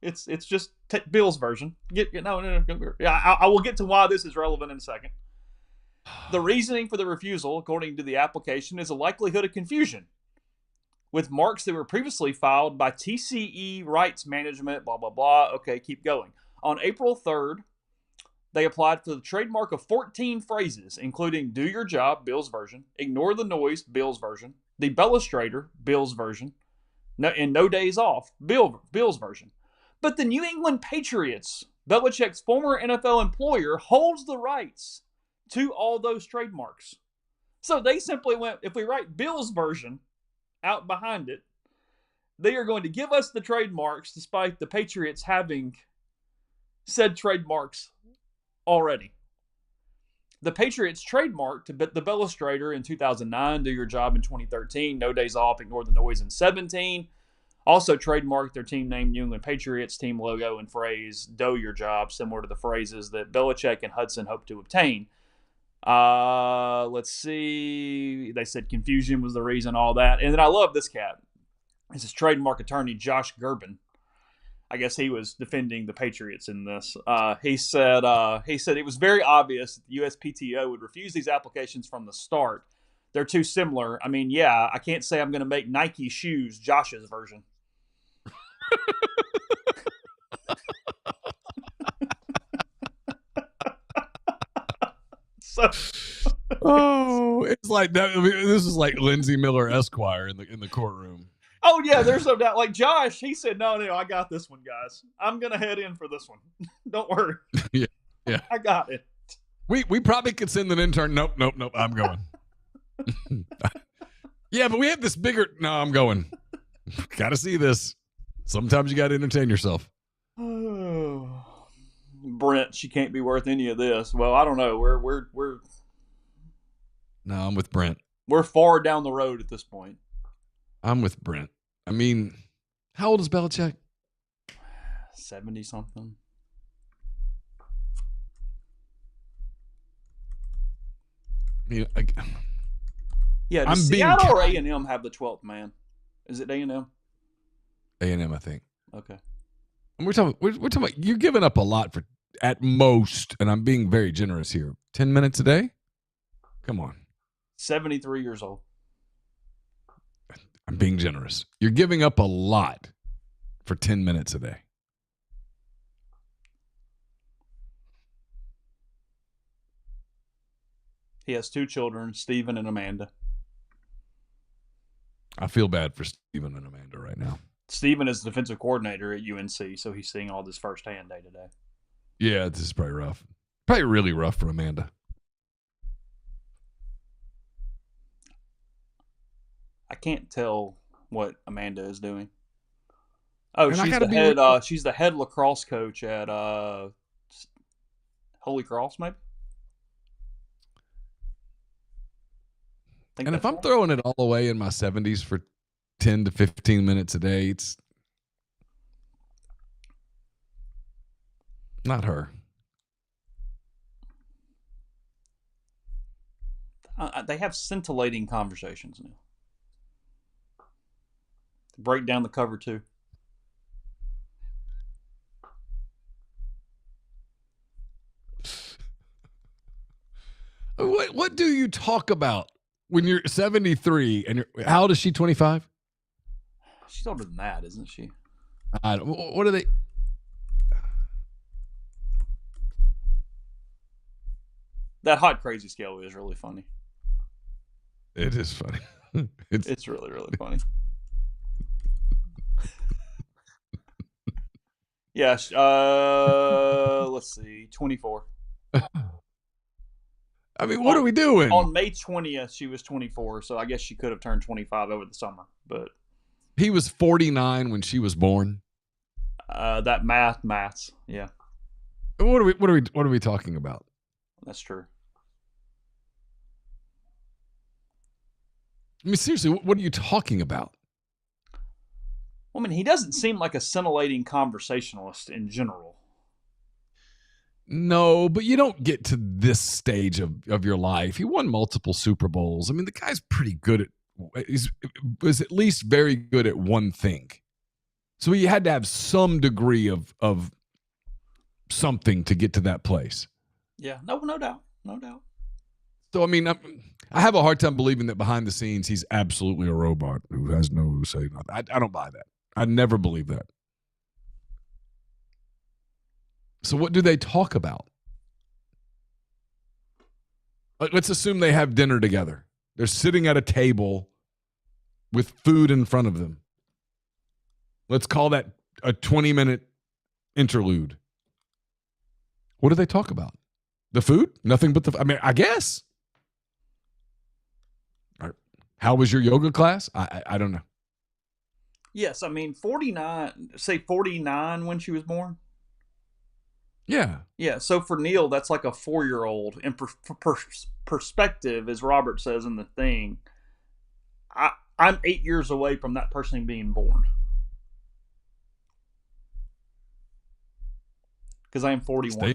It's just Bill's version. No. I will get to why this is relevant in a second. The reasoning for the refusal, according to the application, is a likelihood of confusion with marks that were previously filed by TCE Rights Management, blah, blah, blah. Okay, keep going. On April 3rd, they applied for the trademark of 14 phrases, including do your job, Bill's version, ignore the noise, Bill's version, the Bellustrator, Bill's version, and no days off, Bill's version. But the New England Patriots, Belichick's former NFL employer, holds the rights to all those trademarks. So they simply went, if we write Bill's version out behind it, they are going to give us the trademarks despite the Patriots having said trademarks already. The Patriots trademarked the Bellustrator in 2009, do your job in 2013, no days off, ignore the noise in 2017. Also trademarked their team name, New England Patriots, team logo, and phrase, do your job, similar to the phrases that Belichick and Hudson hope to obtain. Let's see. They said confusion was the reason, all that. And then I love this cat. This is trademark attorney Josh Gerben. I guess he was defending the Patriots in this. He said it was very obvious that the USPTO would refuse these applications from the start. They're too similar. I mean, yeah, I can't say I'm going to make Nike shoes Josh's version. It's like that. I mean, this is like Lindsey Miller Esquire in the courtroom. Oh yeah, there's no doubt. Like Josh, he said, "No, I got this one, guys. I'm gonna head in for this one. Don't worry. Yeah, I got it." We probably could send an intern. Nope. I'm going. Yeah, but we have this bigger. No, I'm going. Got to see this. Sometimes you got to entertain yourself. Brent, she can't be worth any of this. Well, I don't know. We're No, I'm with Brent. We're far down the road at this point. I'm with Brent. I mean, how old is Belichick? 70 something. Yeah, does Seattle or A&M have the 12th man? Is it A&M? A&M, I think. Okay. And we're talking about you're giving up a lot for at most, and I'm being very generous here. 10 minutes a day? Come on. 73 years old. I'm being generous. You're giving up a lot for 10 minutes a day. He has 2 children, Stephen and Amanda. I feel bad for Steven and Amanda right now. Steven is the defensive coordinator at UNC, so he's seeing all this firsthand day to day. Yeah, this is probably rough. Probably really rough for Amanda. I can't tell what Amanda is doing. Oh, And she's the head lacrosse coach at Holy Cross, maybe. And if I'm throwing it all away in my 70s for 10 to 15 minutes a day, it's not her. They have scintillating conversations now. Break down the cover too. What do you talk about when you're 73 and how old is she? 25? She's older than that, isn't she? What are they? That hot crazy scale is really funny. It is funny. It's really, really funny. Yes. Let's see. 24. I mean, what are we doing? On May 20th, she was 24, so I guess she could have turned 25 over the summer. But he was 49 when she was born. That maths, yeah. What are we talking about? That's true. I mean, seriously, what are you talking about? Well, I mean, he doesn't seem like a scintillating conversationalist in general. No, but you don't get to this stage of your life. He won multiple Super Bowls. I mean, the guy's pretty good was at least very good at one thing. So he had to have some degree of something to get to that place. Yeah, no doubt. No doubt. So, I mean, I have a hard time believing that behind the scenes he's absolutely a robot who has no say. I don't buy that. I never believe that. So what do they talk about? Let's assume they have dinner together. They're sitting at a table with food in front of them. Let's call that a 20-minute interlude. What do they talk about? The food? Nothing but I guess. How was your yoga class? I don't know. Yes, I mean, 49 when she was born. Yeah. Yeah, so for Neal, that's like a 4-year-old. And perspective, as Robert says in the thing, I'm 8 years away from that person being born. Because I am 41.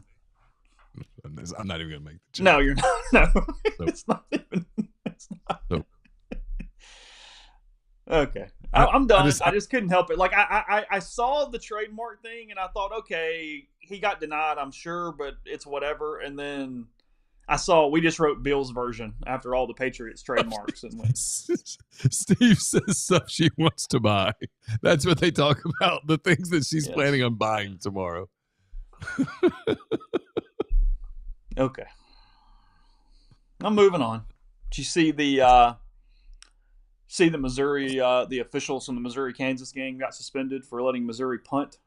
I'm not even going to make the joke. No, you're not. No. So, it's not even. It's not. So. Okay. I'm done. I just couldn't help it. Like, I saw the trademark thing, and I thought, okay, he got denied, I'm sure, but it's whatever. And then I saw we just wrote Bill's version after all the Patriots trademarks. And Steve says stuff she wants to buy. That's what they talk about, the things that she's planning on buying tomorrow. Okay. I'm moving on. Did you see the Missouri, the officials from the Missouri-Kansas game got suspended for letting Missouri punt?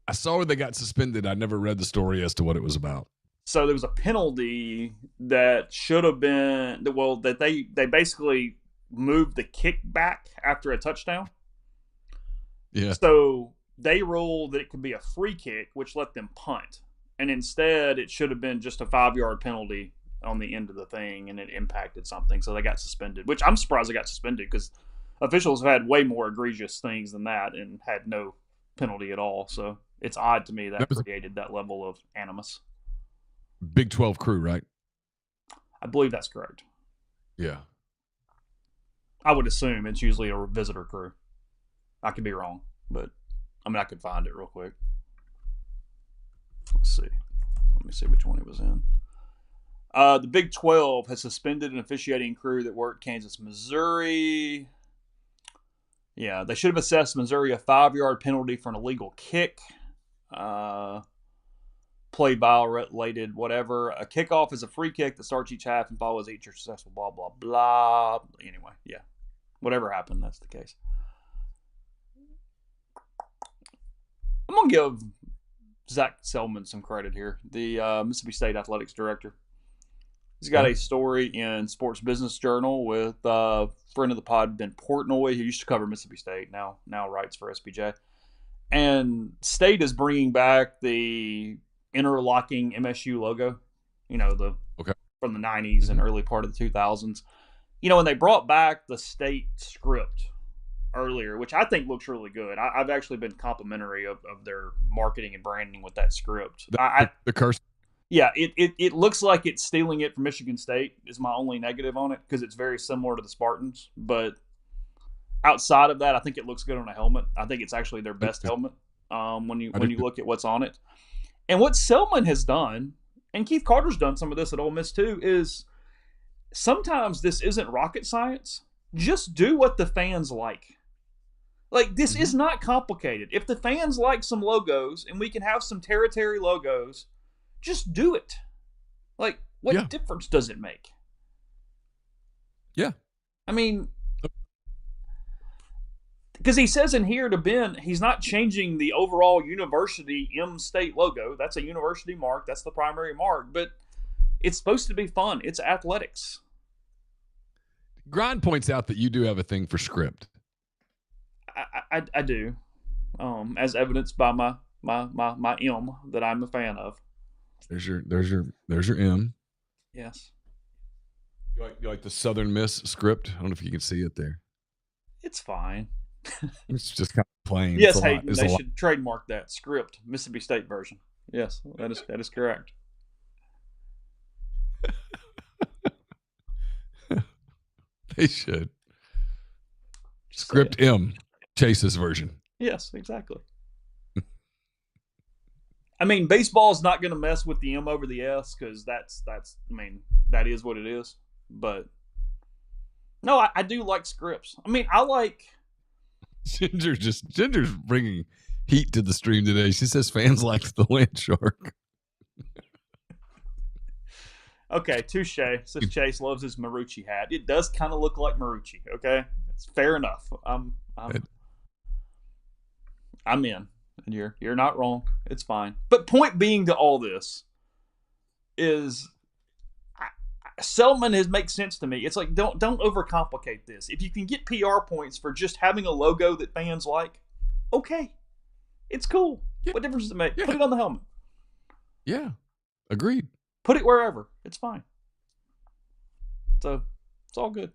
I saw where they got suspended. I never read the story as to what it was about. So there was a penalty that should have been, that they basically moved the kick back after a touchdown. Yeah. So they ruled that it could be a free kick, which let them punt. And instead, it should have been just a 5-yard penalty on the end of the thing, and it impacted something. So they got suspended, which I'm surprised they got suspended because officials have had way more egregious things than that and had no penalty at all. So it's odd to me that created that level of animus. Big 12 crew, right? I believe that's correct. Yeah. I would assume it's usually a visitor crew. I could be wrong, but I mean, I could find it real quick. Let's see. Let me see which one he was in. The Big 12 has suspended an officiating crew that worked Kansas, Missouri. Yeah, they should have assessed Missouri a 5-yard penalty for an illegal kick. play violated, whatever. A kickoff is a free kick that starts each half and follows each successful blah, blah, blah. Anyway, yeah. Whatever happened, that's the case. I'm going to give Zach Selman some credit here, the Mississippi State athletics director. He's got a story in Sports Business Journal with a friend of the pod, Ben Portnoy, who used to cover Mississippi State, now writes for SBJ. And State is bringing back the interlocking MSU logo, from the 90s and early part of the 2000s. When they brought back the State script earlier, which I think looks really good. I've actually been complimentary of their marketing and branding with that script. The curse. Yeah, it looks like it's stealing it from Michigan State is my only negative on it because it's very similar to the Spartans. But outside of that, I think it looks good on a helmet. I think it's actually their best helmet when you look at what's on it. And what Selman has done, and Keith Carter's done some of this at Ole Miss too, is sometimes this isn't rocket science. Just do what the fans like. Like, this is not complicated. If the fans like some logos and we can have some territory logos, just do it. Like, what difference does it make? Yeah. I mean, because he says in here to Ben, he's not changing the overall university M-State logo. That's a university mark. That's the primary mark. But it's supposed to be fun. It's athletics. Grind points out that you do have a thing for script. I do, as evidenced by my M that I'm a fan of. There's your M. Yes. You like the Southern Miss script? I don't know if you can see it there. It's fine. It's just kind of plain. Yes, Hayden, they should trademark that script, Mississippi State version. Yes, that is correct. They should. Script M, Chase's version. Yes, exactly. I mean, baseball's not going to mess with the M over the S because that's. I mean, that is what it is. But no, I do like scripts. I mean, I like. Ginger's bringing heat to the stream today. She says fans like the land shark. Okay, touche. Says Chase loves his Marucci hat. It does kind of look like Marucci. Okay, it's fair enough. I'm in. And you're not wrong. It's fine. But point being to all this is Selman makes sense to me. It's like don't overcomplicate this. If you can get PR points for just having a logo that fans like, okay, it's cool. Yeah. What difference does it make? Yeah. Put it on the helmet. Yeah, agreed. Put it wherever. It's fine. So it's all good.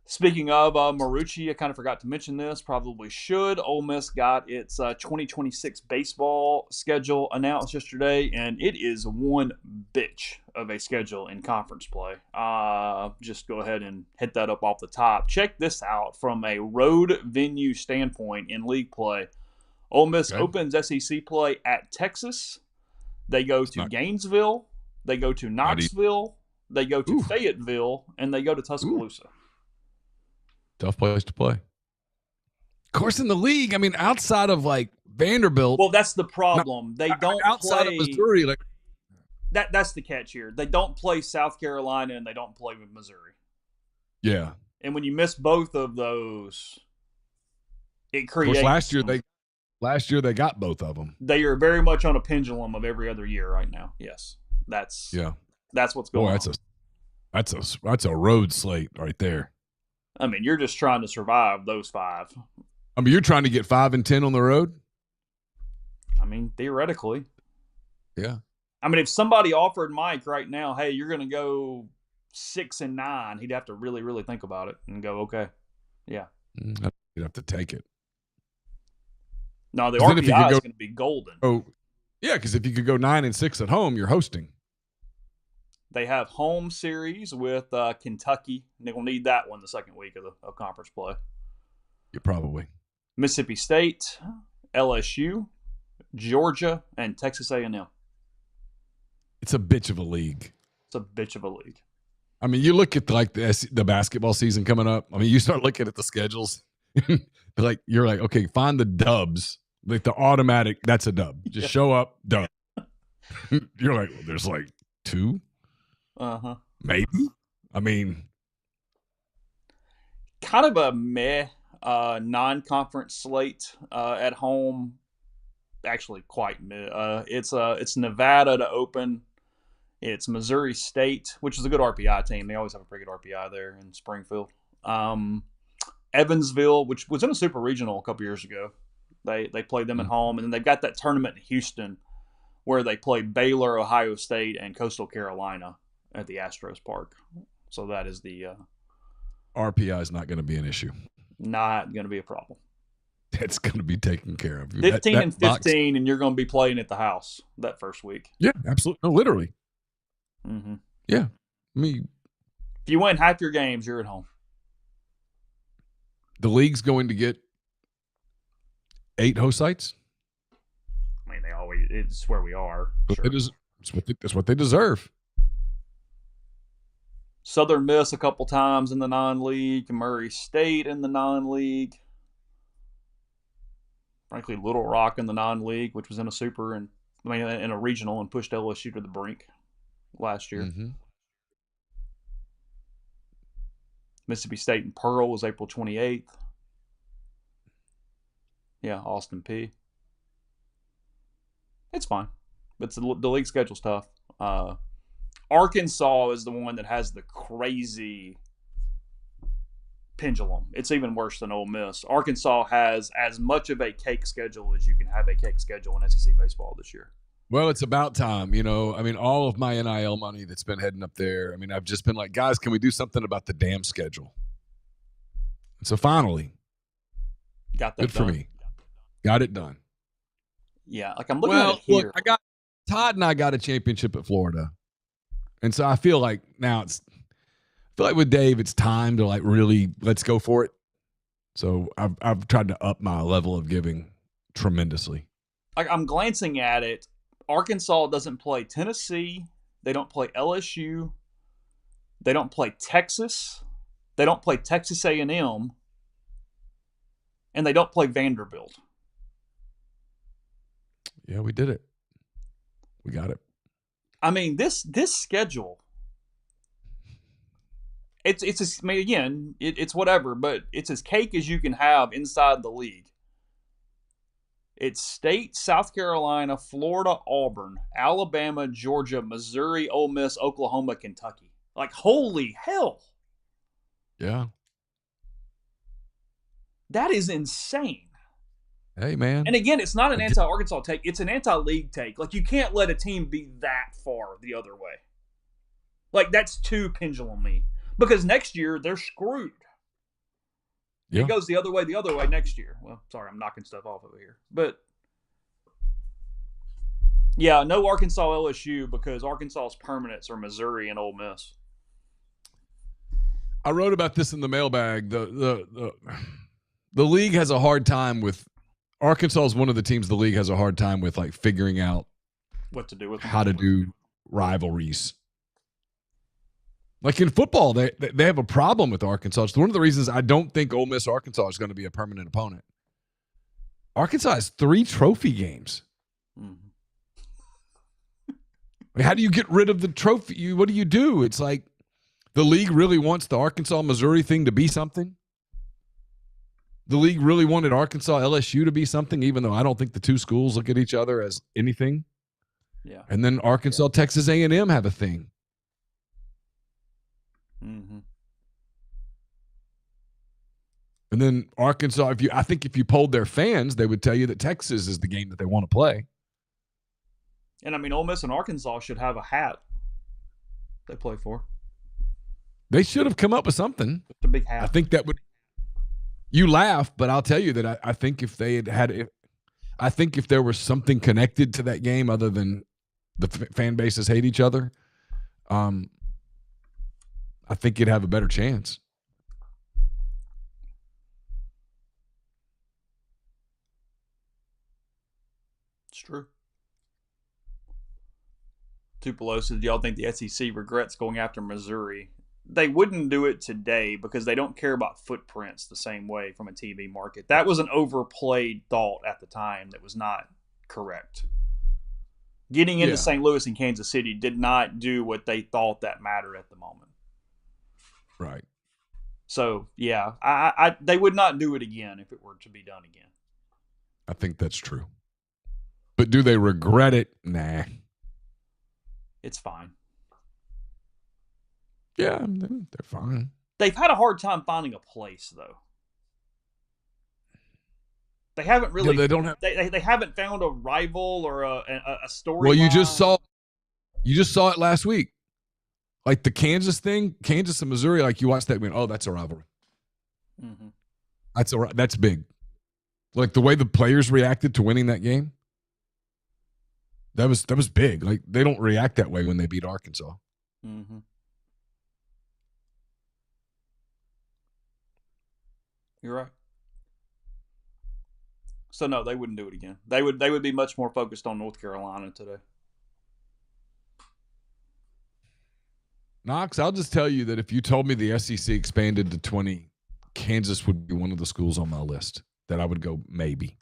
Speaking of Marucci, I kind of forgot to mention this. Probably should. Ole Miss got its 2026 baseball schedule announced yesterday, and it is one bitch of a schedule in conference play. Just go ahead and hit that up off the top. Check this out from a road venue standpoint in league play. Ole Miss opens SEC play at Texas. They go to Gainesville. They go to Knoxville. They go to Fayetteville, and they go to Tuscaloosa. Tough place to play. Of course, in the league, I mean, outside of like Vanderbilt. Well, that's the problem. They don't outside play, of Missouri. Like that's the catch here. They don't play South Carolina and they don't play with Missouri. Yeah. And when you miss both of those, it creates. Of course, last year they got both of them. They are very much on a pendulum of every other year right now. Yes, that's what's going on. That's a road slate right there. I mean, you're just trying to survive those 5. I mean, you're trying to get 5 and 10 on the road? I mean, theoretically. Yeah. I mean, if somebody offered Mike right now, hey, you're going to go 6 and 9, he'd have to really, really think about it and go, okay, yeah. You'd have to take it. No, the RPI is going to be golden. Oh, yeah, because if you could go 9 and 6 at home, you're hosting. They have home series with Kentucky. They're going to need that one the second week of conference play. Yeah, probably. Mississippi State, LSU, Georgia, and Texas A&M. It's a bitch of a league. It's a bitch of a league. I mean, you look at like the basketball season coming up. I mean, you start looking at the schedules. You're like, okay, find the dubs. Like the automatic, that's a dub. Just show up, dub. You're like, well, there's like 2, maybe. I mean, kind of a meh non-conference slate at home. Actually, quite meh. It's Nevada to open. It's Missouri State, which is a good RPI team. They always have a pretty good RPI there in Springfield. Evansville, which was in a super regional a couple years ago. They played them at home, and then they've got that tournament in Houston where they play Baylor, Ohio State, and Coastal Carolina at the Astros Park. So that is the RPI is not going to be an issue. Not going to be a problem. That's going to be taken care of. 15 that and 15, and you're going to be playing at the house that first week. Yeah, absolutely. No, literally. Mm-hmm. Yeah. I mean, if you win half your games, you're at home. The league's going to get 8 host sites. I mean, it's where we are. Sure. That's what they deserve. Southern Miss a couple times in the non-league. Murray State in the non-league. Frankly, Little Rock in the non-league, which was in a super and in a regional and pushed LSU to the brink last year. Mm-hmm. Mississippi State and Pearl was April 28th. Yeah, Austin P. It's fine. But the league schedule's tough. Arkansas is the one that has the crazy pendulum. It's even worse than Ole Miss. Arkansas has as much of a cake schedule as you can have a cake schedule in SEC baseball this year. Well, it's about time, I mean, all of my NIL money that's been heading up there. I mean, I've just been like, guys, can we do something about the damn schedule? And so finally, got that good done. For me. Got it done. Yeah, like I'm looking at it here. Look, Todd and I got a championship at Florida. And so I feel like now with Dave, it's time to like really let's go for it. So I've tried to up my level of giving tremendously. Like I'm glancing at it. Arkansas doesn't play Tennessee. They don't play LSU. They don't play Texas. They don't play Texas A&M. And they don't play Vanderbilt. Yeah, we did it. We got it. I mean, this schedule, it's whatever, but it's as cake as you can have inside the league. It's State, South Carolina, Florida, Auburn, Alabama, Georgia, Missouri, Ole Miss, Oklahoma, Kentucky. Like, holy hell. Yeah. That is insane. Hey, man. And again, it's not an anti-Arkansas take. It's an anti-league take. Like, you can't let a team be that far the other way. Like, that's too pendulum-y. Because next year, they're screwed. Yeah. It goes the other way next year. Well, sorry, I'm knocking stuff off over here. But, yeah, no Arkansas LSU because Arkansas's permanents are Missouri and Ole Miss. I wrote about this in the mailbag. The league has a hard time with – Arkansas is one of the teams the league has a hard time with, like, figuring out what to do with how to do rivalries. Like in football, they have a problem with Arkansas. It's one of the reasons I don't think Ole Miss Arkansas is going to be a permanent opponent. Arkansas has 3 trophy games. Mm-hmm. How do you get rid of the trophy? What do you do? It's like the league really wants the Arkansas-Missouri thing to be something. The league really wanted Arkansas-LSU to be something, even though I don't think the two schools look at each other as anything. Yeah. And then Arkansas-Texas A&M have a thing. Mm-hmm. And then Arkansas, I think if you polled their fans, they would tell you that Texas is the game that they want to play. And I mean, Ole Miss and Arkansas should have a hat they play for. They should have come up with something. It's a big hat. I think that would. You laugh, but I'll tell you that I think if they I think if there was something connected to that game other than the fan bases hate each other, I think you'd have a better chance. It's true. Tupelo said, do y'all think the SEC regrets going after Missouri? They wouldn't do it today because they don't care about footprints the same way from a TV market. That was an overplayed thought at the time that was not correct. Getting into Yeah. St. Louis and Kansas City did not do what they thought that mattered at the moment. Right. So yeah, they would not do it again if it were to be done again. I think that's true. But do they regret it? Nah. It's fine. Yeah, they're fine. They've had a hard time finding a place though. They haven't really. Yeah, they don't have. They haven't found a rival or a story. Well, you just saw it last week. Like the Kansas thing, Kansas and Missouri. Like you watched that, and oh, that's a rivalry. Mm-hmm. That's big. Like the way the players reacted to winning that game. That was big. Like they don't react that way when they beat Arkansas. Mm-hmm. You're right. So no, they wouldn't do it again. They would be much more focused on North Carolina today. Knox, I'll just tell you that if you told me the SEC expanded to 20, Kansas would be one of the schools on my list that I would go maybe.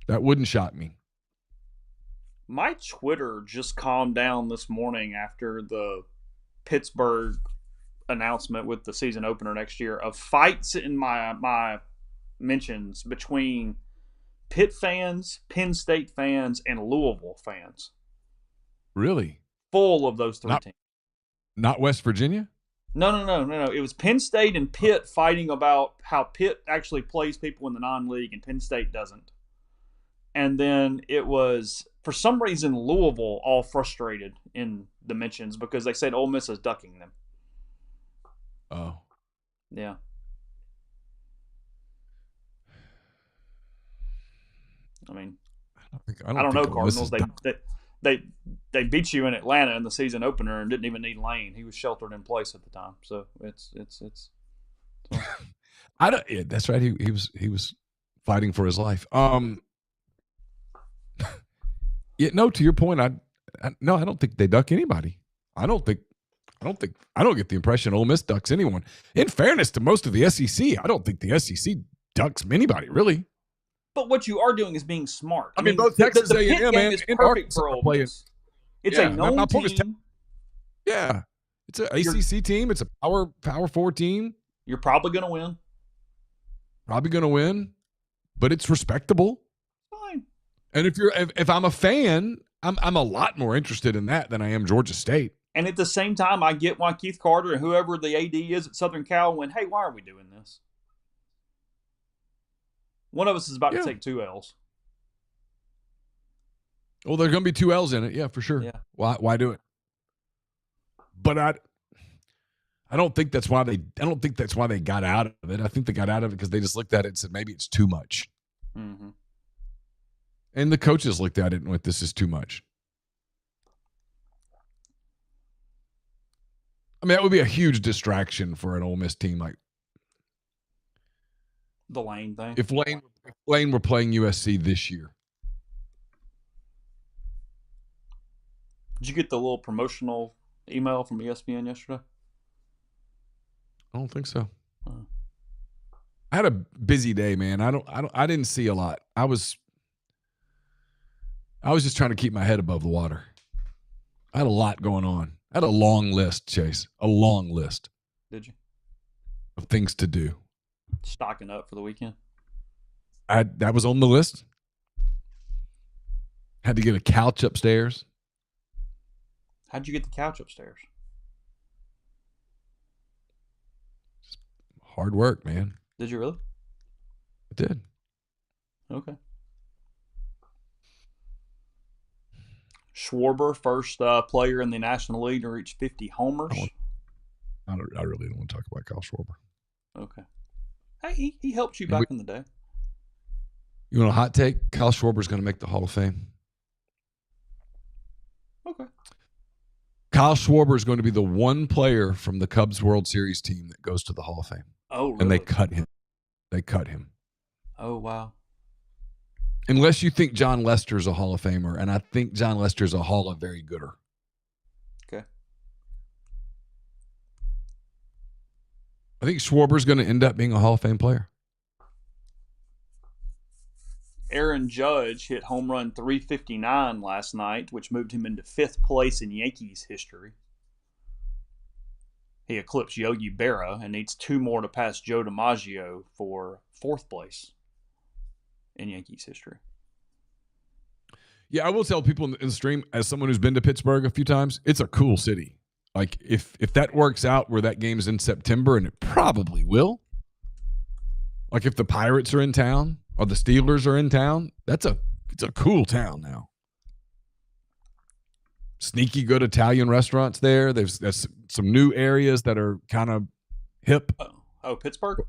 That wouldn't shock me. My Twitter just calmed down this morning after the Pittsburgh announcement with the season opener next year of fights in my mentions between Pitt fans, Penn State fans, and Louisville fans. Really? Full of those three teams. Not West Virginia? No. It was Penn State and Pitt fighting about how Pitt actually plays people in the non-league and Penn State doesn't. And then it was, for some reason, Louisville all frustrated in the mentions because they said Ole Miss is ducking them. Oh. Yeah. I mean, I don't know Cardinals. They beat you in Atlanta in the season opener and didn't even need Lane. He was sheltered in place at the time. So it's. I don't. Yeah, that's right. He was fighting for his life. Yeah. No. To your point, I don't think they duck anybody. I don't get the impression Ole Miss ducks anyone. In fairness to most of the SEC, I don't think the SEC ducks anybody really. But what you are doing is being smart. I mean both Texas A&M and Arkansas are playing. It's a known team. Yeah, it's an ACC team. It's a Power 4 team. You're probably going to win, but it's respectable. Fine. And if I'm a fan, I'm a lot more interested in that than I am Georgia State. And at the same time, I get why Keith Carter and whoever the AD is at Southern Cal went, hey, why are we doing this? One of us is about to take 2 L's. Well, there's going to be 2 L's in it. Yeah, for sure. Yeah. Why do it? But I don't think that's why they got out of it. I think they got out of it because they just looked at it and said maybe it's too much. Mm-hmm. And the coaches looked at it and went, this is too much. I mean, that would be a huge distraction for an Ole Miss team like the Lane thing. If Lane were playing USC this year. Did you get the little promotional email from ESPN yesterday? I don't think so. I had a busy day, man. I didn't see a lot. I was just trying to keep my head above the water. I had a lot going on. I had a long list, Chase. A long list. Did you? Of things to do. Stocking up for the weekend? That was on the list. Had to get a couch upstairs. How'd you get the couch upstairs? Just hard work, man. Did you really? I did. Okay. Schwarber, first player in the National League to reach 50 homers. I really don't want to talk about Kyle Schwarber. Okay. Hey, he helped you back in the day. You want a hot take? Kyle Schwarber's going to make the Hall of Fame. Okay. Kyle Schwarber is going to be the one player from the Cubs World Series team that goes to the Hall of Fame. Oh, really? And they cut him. Oh, wow. Unless you think John Lester's a Hall of Famer, and I think John Lester's a Hall of Very Gooder. Okay. I think Schwarber's going to end up being a Hall of Fame player. Aaron Judge hit home run 359 last night, which moved him into 5th place in Yankees history. He eclipsed Yogi Berra and needs 2 more to pass Joe DiMaggio for 4th place in Yankees history. Yeah, I will tell people in the stream, as someone who's been to Pittsburgh a few times, it's a cool city. Like, if that works out where that game's in September, and it probably will, like if the Pirates are in town or the Steelers are in town, it's a cool town now. Sneaky good Italian restaurants there. There's some new areas that are kind of hip. Oh, Pittsburgh?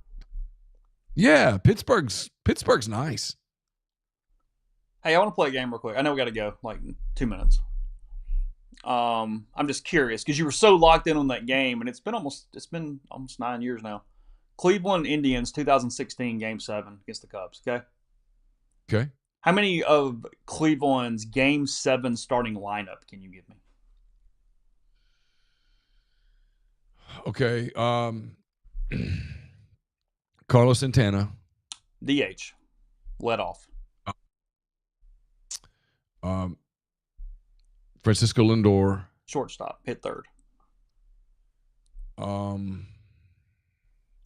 Yeah, Pittsburgh's nice. Hey, I want to play a game real quick. I know we got to go, like 2 minutes. I'm just curious because you were so locked in on that game, and it's been almost 9 years now. Cleveland Indians 2016 Game 7 against the Cubs. Okay. How many of Cleveland's Game 7 starting lineup can you give me? Okay. Carlos Santana. DH. Led off. Francisco Lindor. Shortstop. Hit third.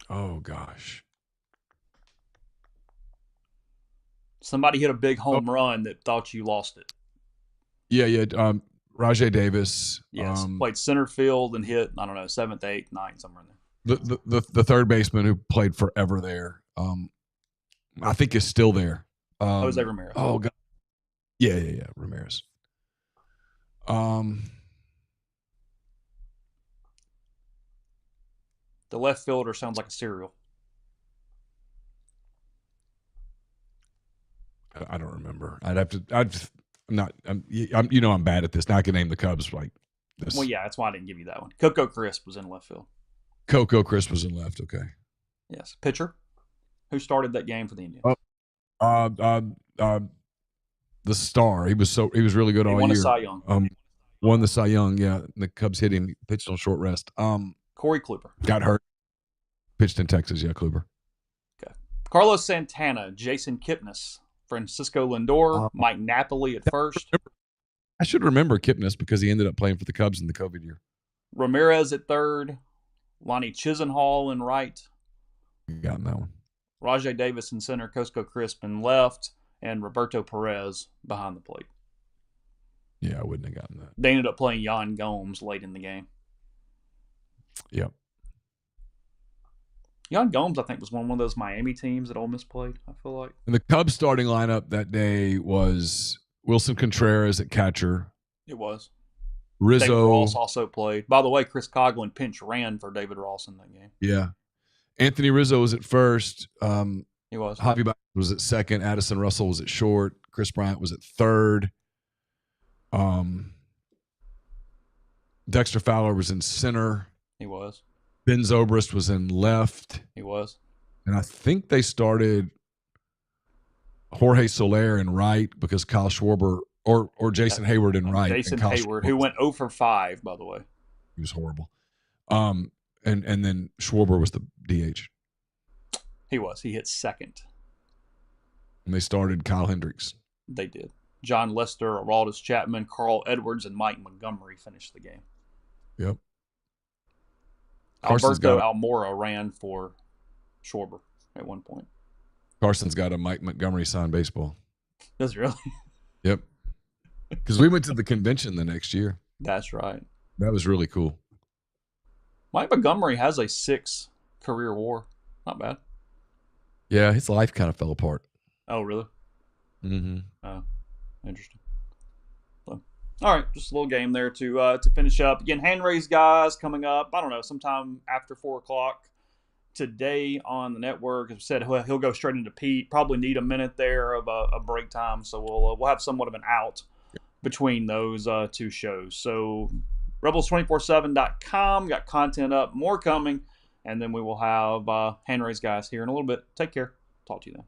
Oh gosh. Somebody hit a big home run that thought you lost it. Yeah. Rajay Davis. Yes. Played center field and hit, I don't know, 7th, 8th, 9th, somewhere in there. The third baseman who played forever there. I think is still there. Jose Ramirez. Oh god. Yeah. Ramirez. The left fielder sounds like a cereal. I don't remember. I'm bad at this. Now I can name the Cubs like this. Well, yeah, that's why I didn't give you that one. Coco Crisp was in left field. Coco Crisp was in left. Okay. Yes. Pitcher. Who started that game for the Indians? The star. He was really good all year. Won a Cy Young. Won the Cy Young. Yeah. The Cubs hit him. Pitched on short rest. Corey Kluber. Got hurt. Pitched in Texas. Yeah, Kluber. Okay. Carlos Santana, Jason Kipnis, Francisco Lindor, Mike Napoli at first. I should remember Kipnis because he ended up playing for the Cubs in the COVID year. Ramirez at third. Lonnie Chisenhall in right. You got that one. Rajay Davis in center. Cosco Crisp in left. And Roberto Perez behind the plate. Yeah, I wouldn't have gotten that. They ended up playing Yan Gomes late in the game. Yep. Yan Gomes, I think, was one of those Miami teams that Ole Miss played, I feel like. And the Cubs starting lineup that day was Wilson Contreras at catcher. It was. Rizzo. David Ross also played. By the way, Chris Coughlin pinch ran for David Ross in that game. Yeah. Anthony Rizzo was at first. He was. Javi Baez was at second. Addison Russell was at short. Chris Bryant was at third. Dexter Fowler was in center. He was. Ben Zobrist was in left. He was. And I think they started Jorge Soler in right because Kyle Schwarber or Jason Hayward in right. Jason Hayward, who went 0 for 5, by the way. He was horrible. And then Schwarber was the DH. He was. He hit second. And they started Kyle Hendricks. They did. John Lester, Aroldis Chapman, Carl Edwards, and Mike Montgomery finished the game. Yep. Alberto Almora ran for Schwarber at one point. Carson's got a Mike Montgomery signed baseball. Does he really? Yep. Because we went to the convention the next year. That's right. That was really cool. Mike Montgomery has a 6 career WAR. Not bad. Yeah, his life kind of fell apart. Oh, really? Mm-hmm. Oh, interesting. So, all right, just a little game there to finish up. Again, hand raise guys coming up. I don't know, sometime after 4:00 today on the network. As I said, he'll go straight into Pete. Probably need a minute there of a break time, so we'll have somewhat of an out between those two shows. So Rebels247.com got content up, more coming, and then we will have hand raise guys here in a little bit. Take care. Talk to you then.